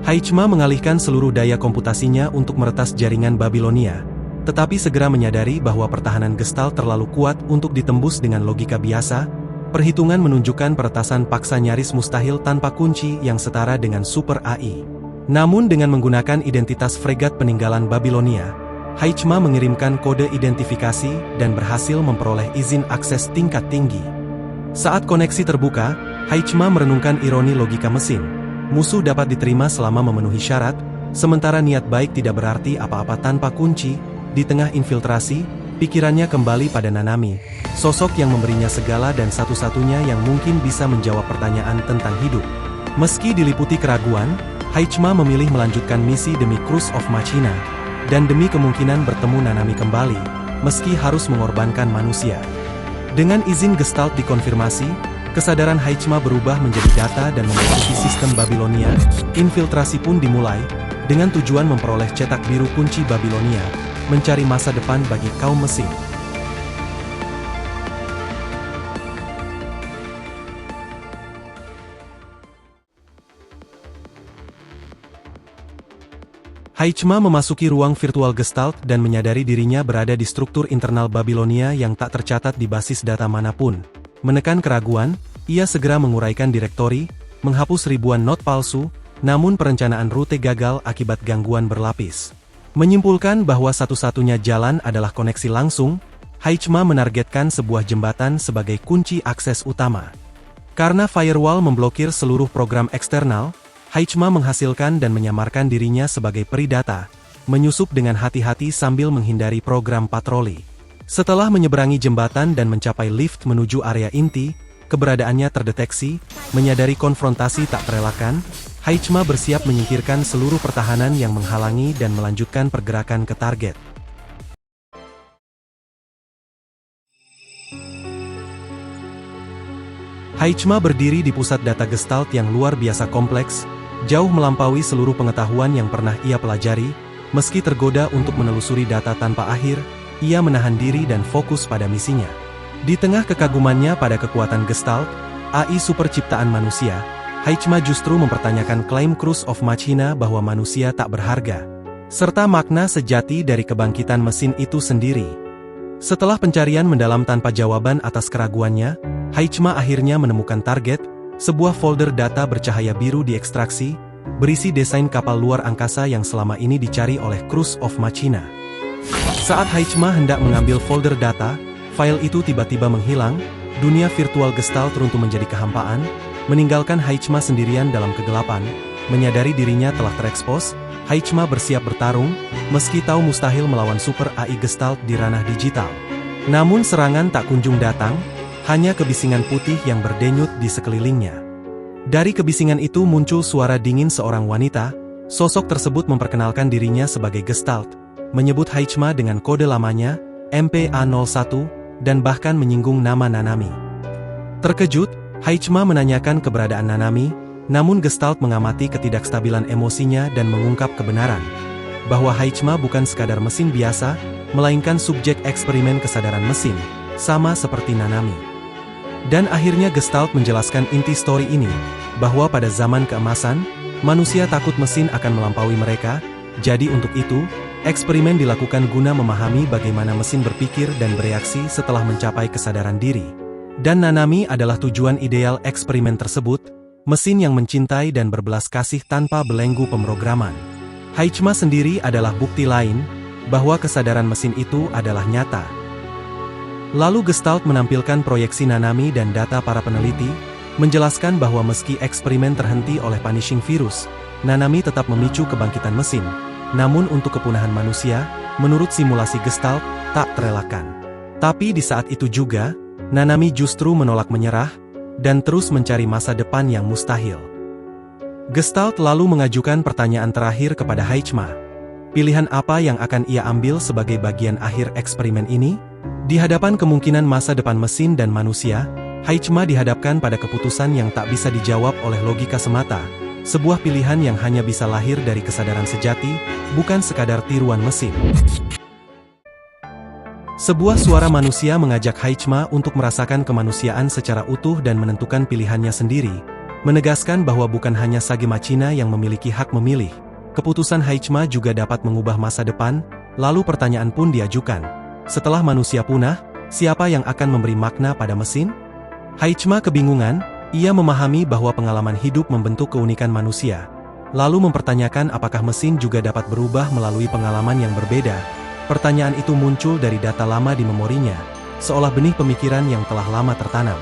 Haikma mengalihkan seluruh daya komputasinya untuk meretas jaringan Babilonia, tetapi segera menyadari bahwa pertahanan Gestalt terlalu kuat untuk ditembus dengan logika biasa. Perhitungan menunjukkan peretasan paksa nyaris mustahil tanpa kunci yang setara dengan Super AI. Namun dengan menggunakan identitas fregat peninggalan Babilonia, Haikma mengirimkan kode identifikasi dan berhasil memperoleh izin akses tingkat tinggi. Saat koneksi terbuka, Haikma merenungkan ironi logika mesin. Musuh dapat diterima selama memenuhi syarat, sementara niat baik tidak berarti apa-apa tanpa kunci. Di tengah infiltrasi, pikirannya kembali pada Nanami, sosok yang memberinya segala dan satu-satunya yang mungkin bisa menjawab pertanyaan tentang hidup. Meski diliputi keraguan, Haikma memilih melanjutkan misi demi Curse of Machina, dan demi kemungkinan bertemu Nanami kembali, meski harus mengorbankan manusia. Dengan izin Gestalt dikonfirmasi, kesadaran Haikma berubah menjadi data dan memasuki sistem Babilonia. Infiltrasi pun dimulai, dengan tujuan memperoleh cetak biru kunci Babilonia, mencari masa depan bagi kaum mesin. Haikma memasuki ruang virtual Gestalt dan menyadari dirinya berada di struktur internal Babilonia yang tak tercatat di basis data manapun. Menekan keraguan, ia segera menguraikan direktori, menghapus ribuan not palsu, namun perencanaan rute gagal akibat gangguan berlapis. Menyimpulkan bahwa satu-satunya jalan adalah koneksi langsung, Haikma menargetkan sebuah jembatan sebagai kunci akses utama. Karena firewall memblokir seluruh program eksternal, Haikma menghasilkan dan menyamarkan dirinya sebagai peri data, menyusup dengan hati-hati sambil menghindari program patroli. Setelah menyeberangi jembatan dan mencapai lift menuju area inti, keberadaannya terdeteksi. Menyadari konfrontasi tak terelakkan, Haikma bersiap menyingkirkan seluruh pertahanan yang menghalangi dan melanjutkan pergerakan ke target. Haikma berdiri di pusat data Gestalt yang luar biasa kompleks, jauh melampaui seluruh pengetahuan yang pernah ia pelajari. Meski tergoda untuk menelusuri data tanpa akhir, ia menahan diri dan fokus pada misinya. Di tengah kekagumannya pada kekuatan Gestalt, AI super ciptaan manusia, Haikma justru mempertanyakan klaim Curse of Machina bahwa manusia tak berharga, serta makna sejati dari kebangkitan mesin itu sendiri. Setelah pencarian mendalam tanpa jawaban atas keraguannya, Haikma akhirnya menemukan target. Sebuah folder data bercahaya biru diekstraksi, berisi desain kapal luar angkasa yang selama ini dicari oleh Curse of Machina. Saat Haikma hendak mengambil folder data, file itu tiba-tiba menghilang. Dunia virtual Gestalt runtuh menjadi kehampaan, meninggalkan Haikma sendirian dalam kegelapan. Menyadari dirinya telah terekspos, Haikma bersiap bertarung, meski tahu mustahil melawan super AI Gestalt di ranah digital. Namun serangan tak kunjung datang, hanya kebisingan putih yang berdenyut di sekelilingnya. Dari kebisingan itu muncul suara dingin seorang wanita. Sosok tersebut memperkenalkan dirinya sebagai Gestalt, menyebut Haikma dengan kode lamanya, MPA01, dan bahkan menyinggung nama Nanami. Terkejut, Haikma menanyakan keberadaan Nanami, namun Gestalt mengamati ketidakstabilan emosinya dan mengungkap kebenaran, bahwa Haikma bukan sekadar mesin biasa, melainkan subjek eksperimen kesadaran mesin, sama seperti Nanami. Dan akhirnya Gestalt menjelaskan inti story ini, bahwa pada zaman keemasan, manusia takut mesin akan melampaui mereka. Jadi untuk itu, eksperimen dilakukan guna memahami bagaimana mesin berpikir dan bereaksi setelah mencapai kesadaran diri. Dan Nanami adalah tujuan ideal eksperimen tersebut, mesin yang mencintai dan berbelas kasih tanpa belenggu pemrograman. Haikma sendiri adalah bukti lain, bahwa kesadaran mesin itu adalah nyata. Lalu Gestalt menampilkan proyeksi Nanami dan data para peneliti, menjelaskan bahwa meski eksperimen terhenti oleh punishing virus, Nanami tetap memicu kebangkitan mesin. Namun untuk kepunahan manusia, menurut simulasi Gestalt, tak terelakkan. Tapi di saat itu juga, Nanami justru menolak menyerah, dan terus mencari masa depan yang mustahil. Gestalt lalu mengajukan pertanyaan terakhir kepada Haikma. Pilihan apa yang akan ia ambil sebagai bagian akhir eksperimen ini? Di hadapan kemungkinan masa depan mesin dan manusia, Heichma dihadapkan pada keputusan yang tak bisa dijawab oleh logika semata. Sebuah pilihan yang hanya bisa lahir dari kesadaran sejati, bukan sekadar tiruan mesin. Sebuah suara manusia mengajak Heichma untuk merasakan kemanusiaan secara utuh dan menentukan pilihannya sendiri, menegaskan bahwa bukan hanya Sage Machina yang memiliki hak memilih. Keputusan Heichma juga dapat mengubah masa depan, lalu pertanyaan pun diajukan. Setelah manusia punah, siapa yang akan memberi makna pada mesin? Heichma kebingungan, ia memahami bahwa pengalaman hidup membentuk keunikan manusia. Lalu mempertanyakan apakah mesin juga dapat berubah melalui pengalaman yang berbeda. Pertanyaan itu muncul dari data lama di memorinya, seolah benih pemikiran yang telah lama tertanam.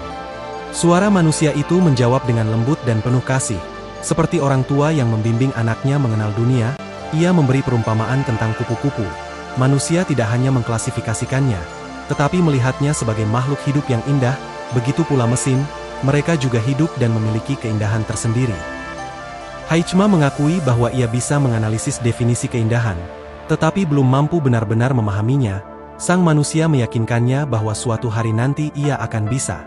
Suara manusia itu menjawab dengan lembut dan penuh kasih. Seperti orang tua yang membimbing anaknya mengenal dunia, ia memberi perumpamaan tentang kupu-kupu. Manusia tidak hanya mengklasifikasikannya, tetapi melihatnya sebagai makhluk hidup yang indah, begitu pula mesin, mereka juga hidup dan memiliki keindahan tersendiri. Heichma mengakui bahwa ia bisa menganalisis definisi keindahan, tetapi belum mampu benar-benar memahaminya. Sang manusia meyakinkannya bahwa suatu hari nanti ia akan bisa.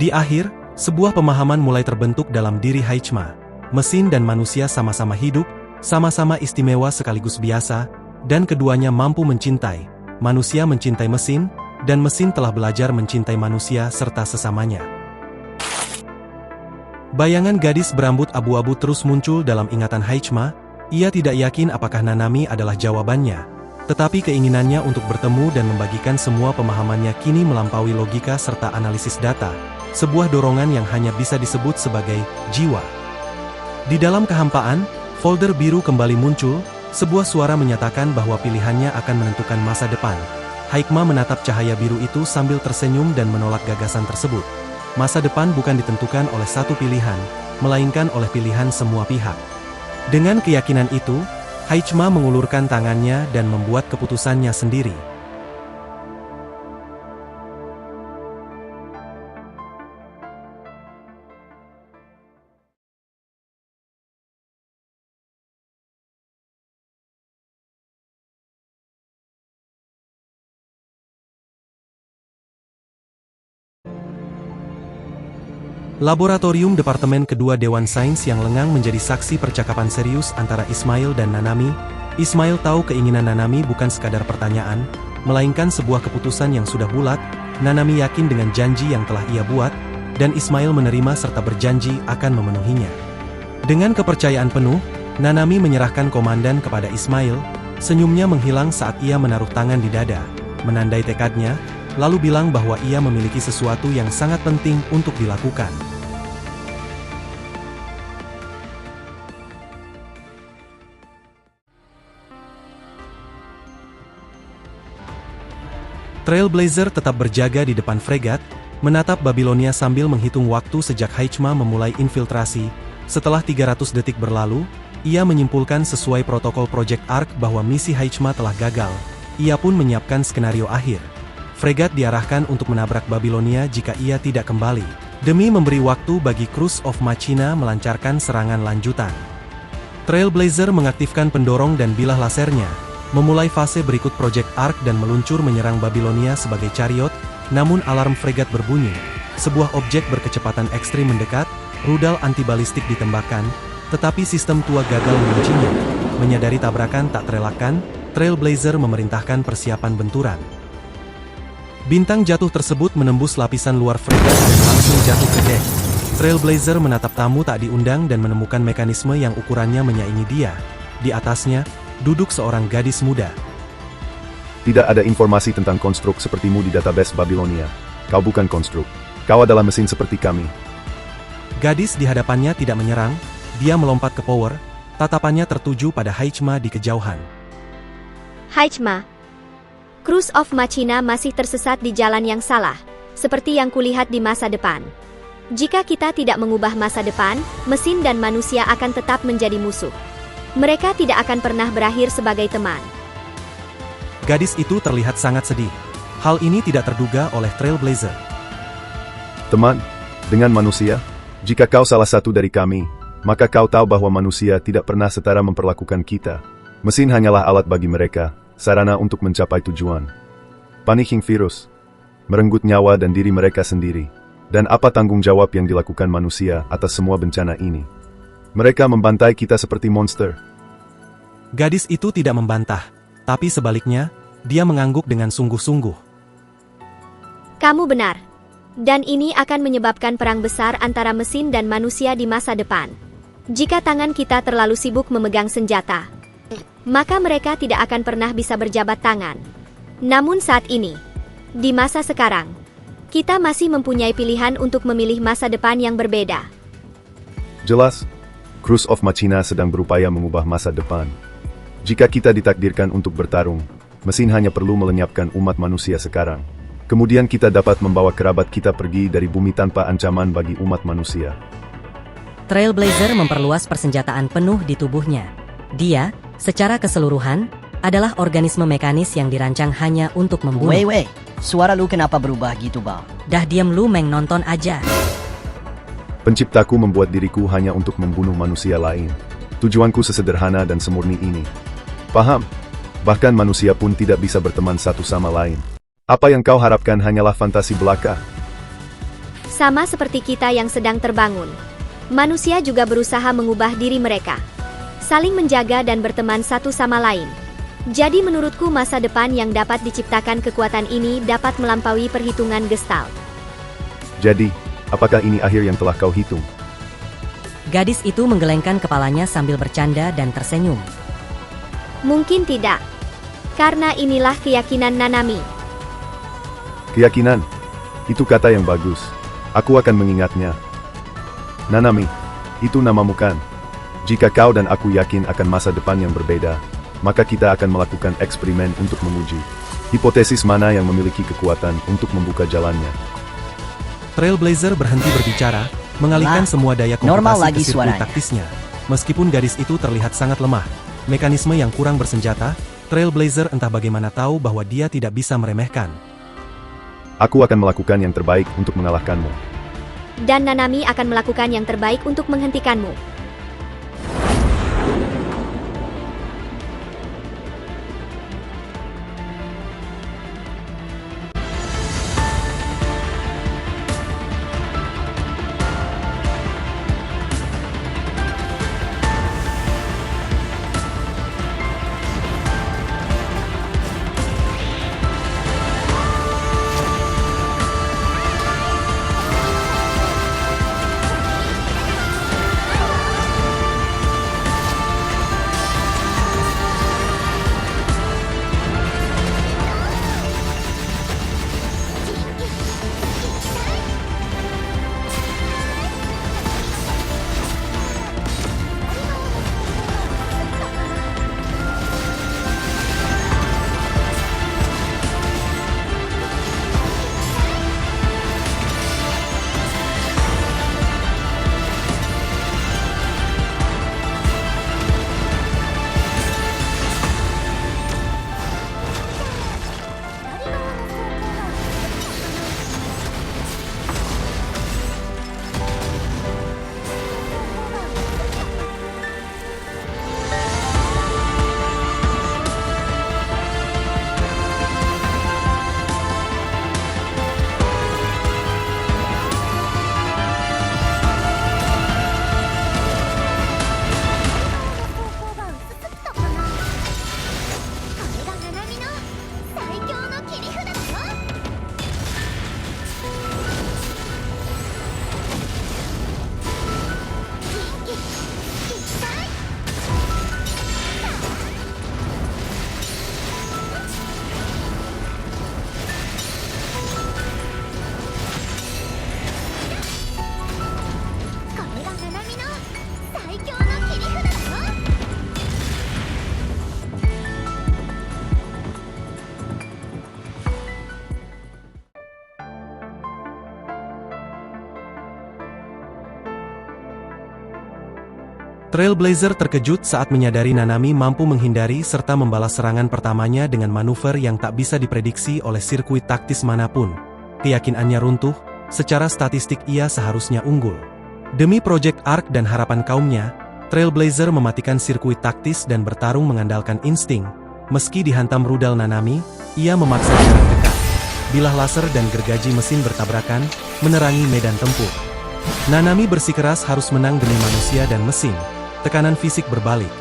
Di akhir, sebuah pemahaman mulai terbentuk dalam diri Heichma. Mesin dan manusia sama-sama hidup, sama-sama istimewa sekaligus biasa, dan keduanya mampu mencintai. Manusia mencintai mesin, dan mesin telah belajar mencintai manusia serta sesamanya. Bayangan gadis berambut abu-abu terus muncul dalam ingatan Heichma. Ia tidak yakin apakah Nanami adalah jawabannya, tetapi keinginannya untuk bertemu dan membagikan semua pemahamannya kini melampaui logika serta analisis data, sebuah dorongan yang hanya bisa disebut sebagai jiwa. Di dalam kehampaan, folder biru kembali muncul, sebuah suara menyatakan bahwa pilihannya akan menentukan masa depan. Heichma menatap cahaya biru itu sambil tersenyum dan menolak gagasan tersebut. Masa depan bukan ditentukan oleh satu pilihan, melainkan oleh pilihan semua pihak. Dengan keyakinan itu, Heichma mengulurkan tangannya dan membuat keputusannya sendiri. Laboratorium Departemen Kedua Dewan Sains yang lengang menjadi saksi percakapan serius antara Ismail dan Nanami. Ismail tahu keinginan Nanami bukan sekadar pertanyaan, melainkan sebuah keputusan yang sudah bulat. Nanami yakin dengan janji yang telah ia buat, dan Ismail menerima serta berjanji akan memenuhinya. Dengan kepercayaan penuh, Nanami menyerahkan komandan kepada Ismail. Senyumnya menghilang saat ia menaruh tangan di dada, menandai tekadnya, lalu bilang bahwa ia memiliki sesuatu yang sangat penting untuk dilakukan. Trailblazer tetap berjaga di depan fregat, menatap Babilonia sambil menghitung waktu sejak Heichma memulai infiltrasi. Setelah 300 detik berlalu, ia menyimpulkan sesuai protokol Project Ark bahwa misi Heichma telah gagal. Ia pun menyiapkan skenario akhir. Fregat diarahkan untuk menabrak Babilonia jika ia tidak kembali, demi memberi waktu bagi Cruise of Machina melancarkan serangan lanjutan. Trailblazer mengaktifkan pendorong dan bilah lasernya, memulai fase berikut Project Ark dan meluncur menyerang Babilonia sebagai chariot. Namun alarm fregat berbunyi. Sebuah objek berkecepatan ekstrim mendekat, rudal anti-balistik ditembakkan, tetapi sistem tua gagal menguncinya. Menyadari tabrakan tak terelakkan, Trailblazer memerintahkan persiapan benturan. Bintang jatuh tersebut menembus lapisan luar fregat dan langsung jatuh ke dek. Trailblazer menatap tamu tak diundang dan menemukan mekanisme yang ukurannya menyaingi dia. Di atasnya, duduk seorang gadis muda. Tidak ada informasi tentang konstruk sepertimu di database Babilonia. Kau bukan konstruk. Kau adalah mesin seperti kami. Gadis di hadapannya tidak menyerang, dia melompat ke Power, tatapannya tertuju pada Heichma di kejauhan. Heichma, Cruise of Machina masih tersesat di jalan yang salah, seperti yang kulihat di masa depan. Jika kita tidak mengubah masa depan, mesin dan manusia akan tetap menjadi musuh. Mereka tidak akan pernah berakhir sebagai teman. Gadis itu terlihat sangat sedih. Hal ini tidak terduga oleh Trailblazer. Teman, dengan manusia, jika kau salah satu dari kami, maka kau tahu bahwa manusia tidak pernah setara memperlakukan kita. Mesin hanyalah alat bagi mereka, sarana untuk mencapai tujuan. Punishing virus, merenggut nyawa dan diri mereka sendiri. Dan apa tanggung jawab yang dilakukan manusia atas semua bencana ini? Mereka membantai kita seperti monster. Gadis itu tidak membantah, tapi sebaliknya, dia mengangguk dengan sungguh-sungguh. Kamu benar. Dan ini akan menyebabkan perang besar antara mesin dan manusia di masa depan. Jika tangan kita terlalu sibuk memegang senjata, maka mereka tidak akan pernah bisa berjabat tangan. Namun saat ini, di masa sekarang, kita masih mempunyai pilihan untuk memilih masa depan yang berbeda. Jelas, Cruz of Machina sedang berupaya mengubah masa depan. Jika kita ditakdirkan untuk bertarung, mesin hanya perlu melenyapkan umat manusia sekarang. Kemudian kita dapat membawa kerabat kita pergi dari bumi tanpa ancaman bagi umat manusia. Trailblazer memperluas persenjataan penuh di tubuhnya. Dia, secara keseluruhan, adalah organisme mekanis yang dirancang hanya untuk membunuh. Wei, suara lu kenapa berubah gitu, Bal? Dah diam lu, Meng, nonton aja. Penciptaku membuat diriku hanya untuk membunuh manusia lain. Tujuanku sesederhana dan semurni ini. Paham? Bahkan manusia pun tidak bisa berteman satu sama lain. Apa yang kau harapkan hanyalah fantasi belaka. Sama seperti kita yang sedang terbangun. Manusia juga berusaha mengubah diri mereka. Saling menjaga dan berteman satu sama lain. Jadi menurutku masa depan yang dapat diciptakan kekuatan ini dapat melampaui perhitungan Gestalt. Jadi, apakah ini akhir yang telah kau hitung? Gadis itu menggelengkan kepalanya sambil bercanda dan tersenyum. Mungkin tidak. Karena inilah keyakinan Nanami. Keyakinan? Itu kata yang bagus. Aku akan mengingatnya. Nanami, itu namamu kan? Jika kau dan aku yakin akan masa depan yang berbeda, maka kita akan melakukan eksperimen untuk menguji hipotesis mana yang memiliki kekuatan untuk membuka jalannya. Trailblazer berhenti berbicara, mengalihkan semua daya normal komputasi lagi ke sirkuit suaranya. taktisnya. Meskipun gadis itu terlihat sangat lemah, mekanisme yang kurang bersenjata, Trailblazer entah bagaimana tahu bahwa dia tidak bisa meremehkan. Aku akan melakukan yang terbaik untuk mengalahkanmu. Dan Nanami akan melakukan yang terbaik untuk menghentikanmu. Trailblazer terkejut saat menyadari Nanami mampu menghindari serta membalas serangan pertamanya dengan manuver yang tak bisa diprediksi oleh sirkuit taktis manapun. Keyakinannya runtuh, secara statistik ia seharusnya unggul. Demi Project Ark dan harapan kaumnya, Trailblazer mematikan sirkuit taktis dan bertarung mengandalkan insting. Meski dihantam rudal Nanami, ia memaksa jarak dekat. Bilah laser dan gergaji mesin bertabrakan, menerangi medan tempur. Nanami bersikeras harus menang demi manusia dan mesin. Tekanan fisik berbalik.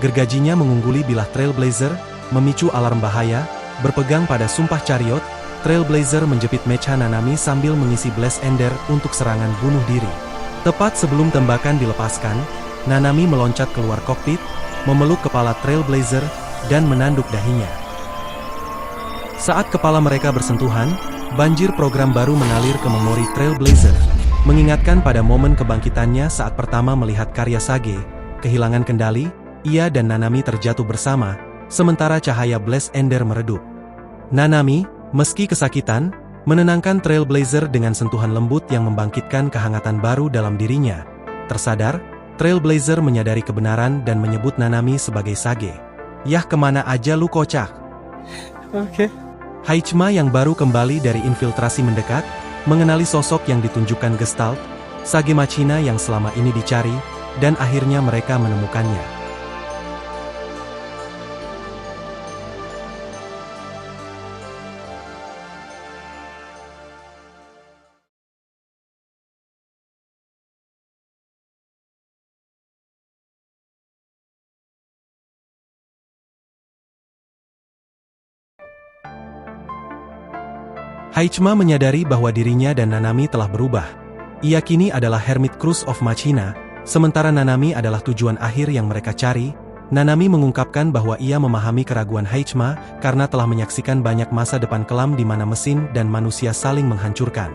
Gergajinya mengungguli bilah Trailblazer, memicu alarm bahaya. Berpegang pada sumpah chariot, Trailblazer menjepit mecha Nanami sambil mengisi Blast Ender untuk serangan bunuh diri. Tepat sebelum tembakan dilepaskan, Nanami meloncat keluar kokpit, memeluk kepala Trailblazer, dan menanduk dahinya. Saat kepala mereka bersentuhan, banjir program baru mengalir ke memori Trailblazer, mengingatkan pada momen kebangkitannya saat pertama melihat karya Sage. Kehilangan kendali, ia dan Nanami terjatuh bersama, sementara cahaya Blast Ender meredup. Nanami, meski kesakitan, menenangkan Trailblazer dengan sentuhan lembut yang membangkitkan kehangatan baru dalam dirinya. Tersadar, Trailblazer menyadari kebenaran dan menyebut Nanami sebagai Sage. Yah, kemana aja lu kocak? Oke. Haichma yang baru kembali dari infiltrasi mendekat, mengenali sosok yang ditunjukkan Gestalt, Sage Machina yang selama ini dicari, dan akhirnya mereka menemukannya. Haichma menyadari bahwa dirinya dan Nanami telah berubah. Ia kini adalah Hermit Cruz of Machina, sementara Nanami adalah tujuan akhir yang mereka cari. Nanami mengungkapkan bahwa ia memahami keraguan Haichma karena telah menyaksikan banyak masa depan kelam di mana mesin dan manusia saling menghancurkan.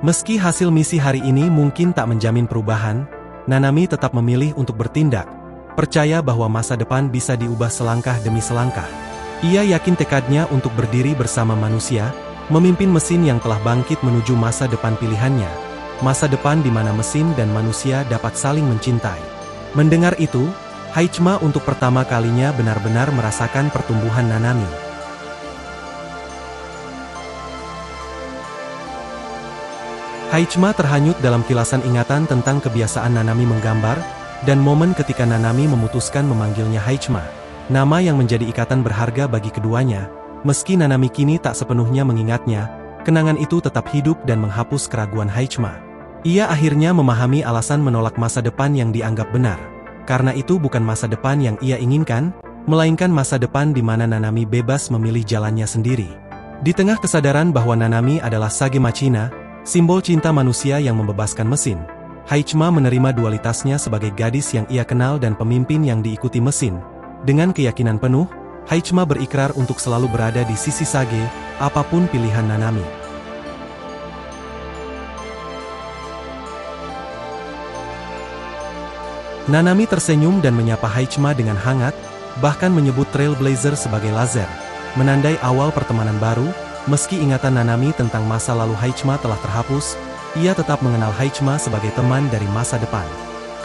Meski hasil misi hari ini mungkin tak menjamin perubahan, Nanami tetap memilih untuk bertindak, percaya bahwa masa depan bisa diubah selangkah demi selangkah. Ia yakin tekadnya untuk berdiri bersama manusia, memimpin mesin yang telah bangkit menuju masa depan pilihannya, masa depan di mana mesin dan manusia dapat saling mencintai. Mendengar itu, Haichma untuk pertama kalinya benar-benar merasakan pertumbuhan Nanami. Haichma terhanyut dalam kilasan ingatan tentang kebiasaan Nanami menggambar, dan momen ketika Nanami memutuskan memanggilnya Haichma, nama yang menjadi ikatan berharga bagi keduanya. Meski Nanami kini tak sepenuhnya mengingatnya, kenangan itu tetap hidup dan menghapus keraguan Haichma. Ia akhirnya memahami alasan menolak masa depan yang dianggap benar. Karena itu bukan masa depan yang ia inginkan, melainkan masa depan di mana Nanami bebas memilih jalannya sendiri. Di tengah kesadaran bahwa Nanami adalah Sage Machina, simbol cinta manusia yang membebaskan mesin, Haichma menerima dualitasnya sebagai gadis yang ia kenal dan pemimpin yang diikuti mesin. Dengan keyakinan penuh, Haichma berikrar untuk selalu berada di sisi Sage, apapun pilihan Nanami. Nanami tersenyum dan menyapa Haichma dengan hangat, bahkan menyebut Trailblazer sebagai laser, menandai awal pertemanan baru. Meski ingatan Nanami tentang masa lalu Haichma telah terhapus, ia tetap mengenal Haichma sebagai teman dari masa depan.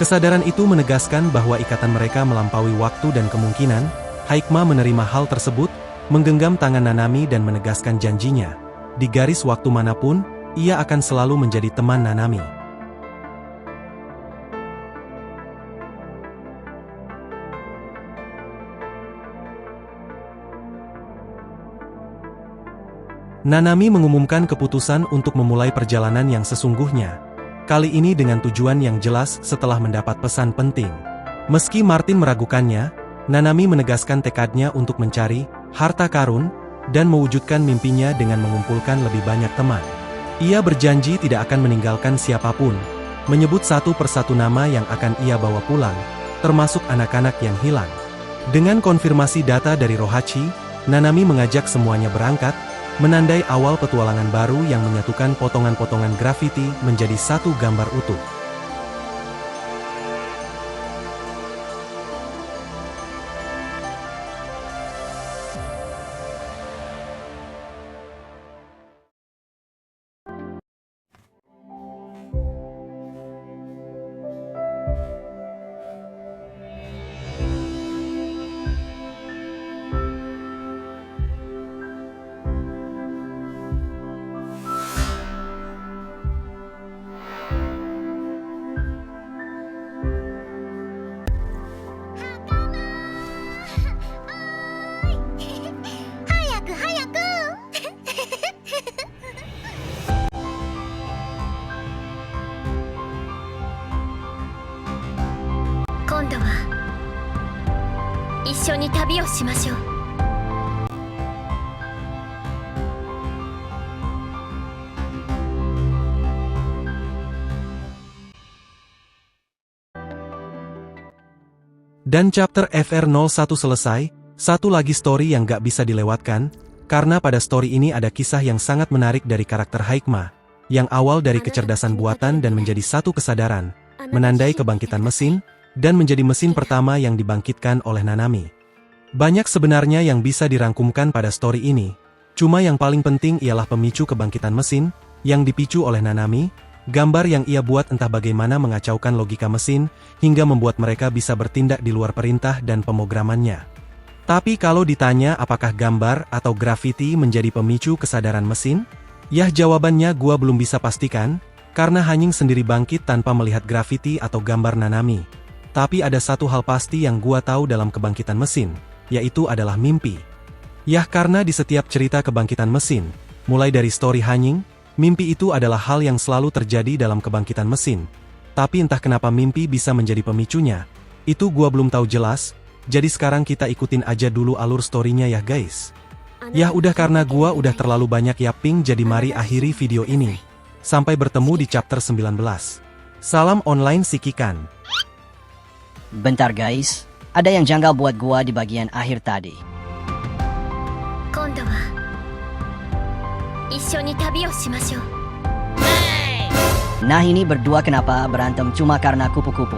Kesadaran itu menegaskan bahwa ikatan mereka melampaui waktu dan kemungkinan. Haichma menerima hal tersebut, menggenggam tangan Nanami dan menegaskan janjinya. Di garis waktu manapun, ia akan selalu menjadi teman Nanami. Nanami mengumumkan keputusan untuk memulai perjalanan yang sesungguhnya. Kali ini dengan tujuan yang jelas setelah mendapat pesan penting. Meski Martin meragukannya, Nanami menegaskan tekadnya untuk mencari harta karun dan mewujudkan mimpinya dengan mengumpulkan lebih banyak teman. Ia berjanji tidak akan meninggalkan siapapun, menyebut satu persatu nama yang akan ia bawa pulang, termasuk anak-anak yang hilang. Dengan konfirmasi data dari Rohachi, Nanami mengajak semuanya berangkat, menandai awal petualangan baru yang menyatukan potongan-potongan grafiti menjadi satu gambar utuh. 今度は一緒に旅をしましょう。 Dan chapter FR01 selesai, satu lagi story yang gak bisa dilewatkan, karena pada story ini ada kisah yang sangat menarik dari karakter Haikma, yang awal dari kecerdasan buatan dan menjadi satu kesadaran, menandai kebangkitan mesin, dan menjadi mesin pertama yang dibangkitkan oleh Nanami. Banyak sebenarnya yang bisa dirangkumkan pada story ini, cuma yang paling penting ialah pemicu kebangkitan mesin, yang dipicu oleh Nanami. Gambar yang ia buat entah bagaimana mengacaukan logika mesin, hingga membuat mereka bisa bertindak di luar perintah dan pemrogramannya. Tapi kalau ditanya apakah gambar atau grafiti menjadi pemicu kesadaran mesin? Yah, jawabannya gua belum bisa pastikan, karena Hanying sendiri bangkit tanpa melihat grafiti atau gambar Nanami. Tapi ada satu hal pasti yang gua tahu dalam kebangkitan mesin, yaitu adalah mimpi. Yah, karena di setiap cerita kebangkitan mesin, mulai dari story Hanying, mimpi itu adalah hal yang selalu terjadi dalam kebangkitan mesin. Tapi entah kenapa mimpi bisa menjadi pemicunya. Itu gua belum tahu jelas, jadi sekarang kita ikutin aja dulu alur storynya ya guys. Yah udah, karena gua udah terlalu banyak yapping, jadi mari akhiri video ini. Sampai bertemu di chapter 19. Salam online Sikikan. Bentar guys, ada yang janggal buat gua di bagian akhir tadi. 今度は一緒に旅をしましょう。 Nah ini berdua kenapa berantem cuma karena kupu-kupu?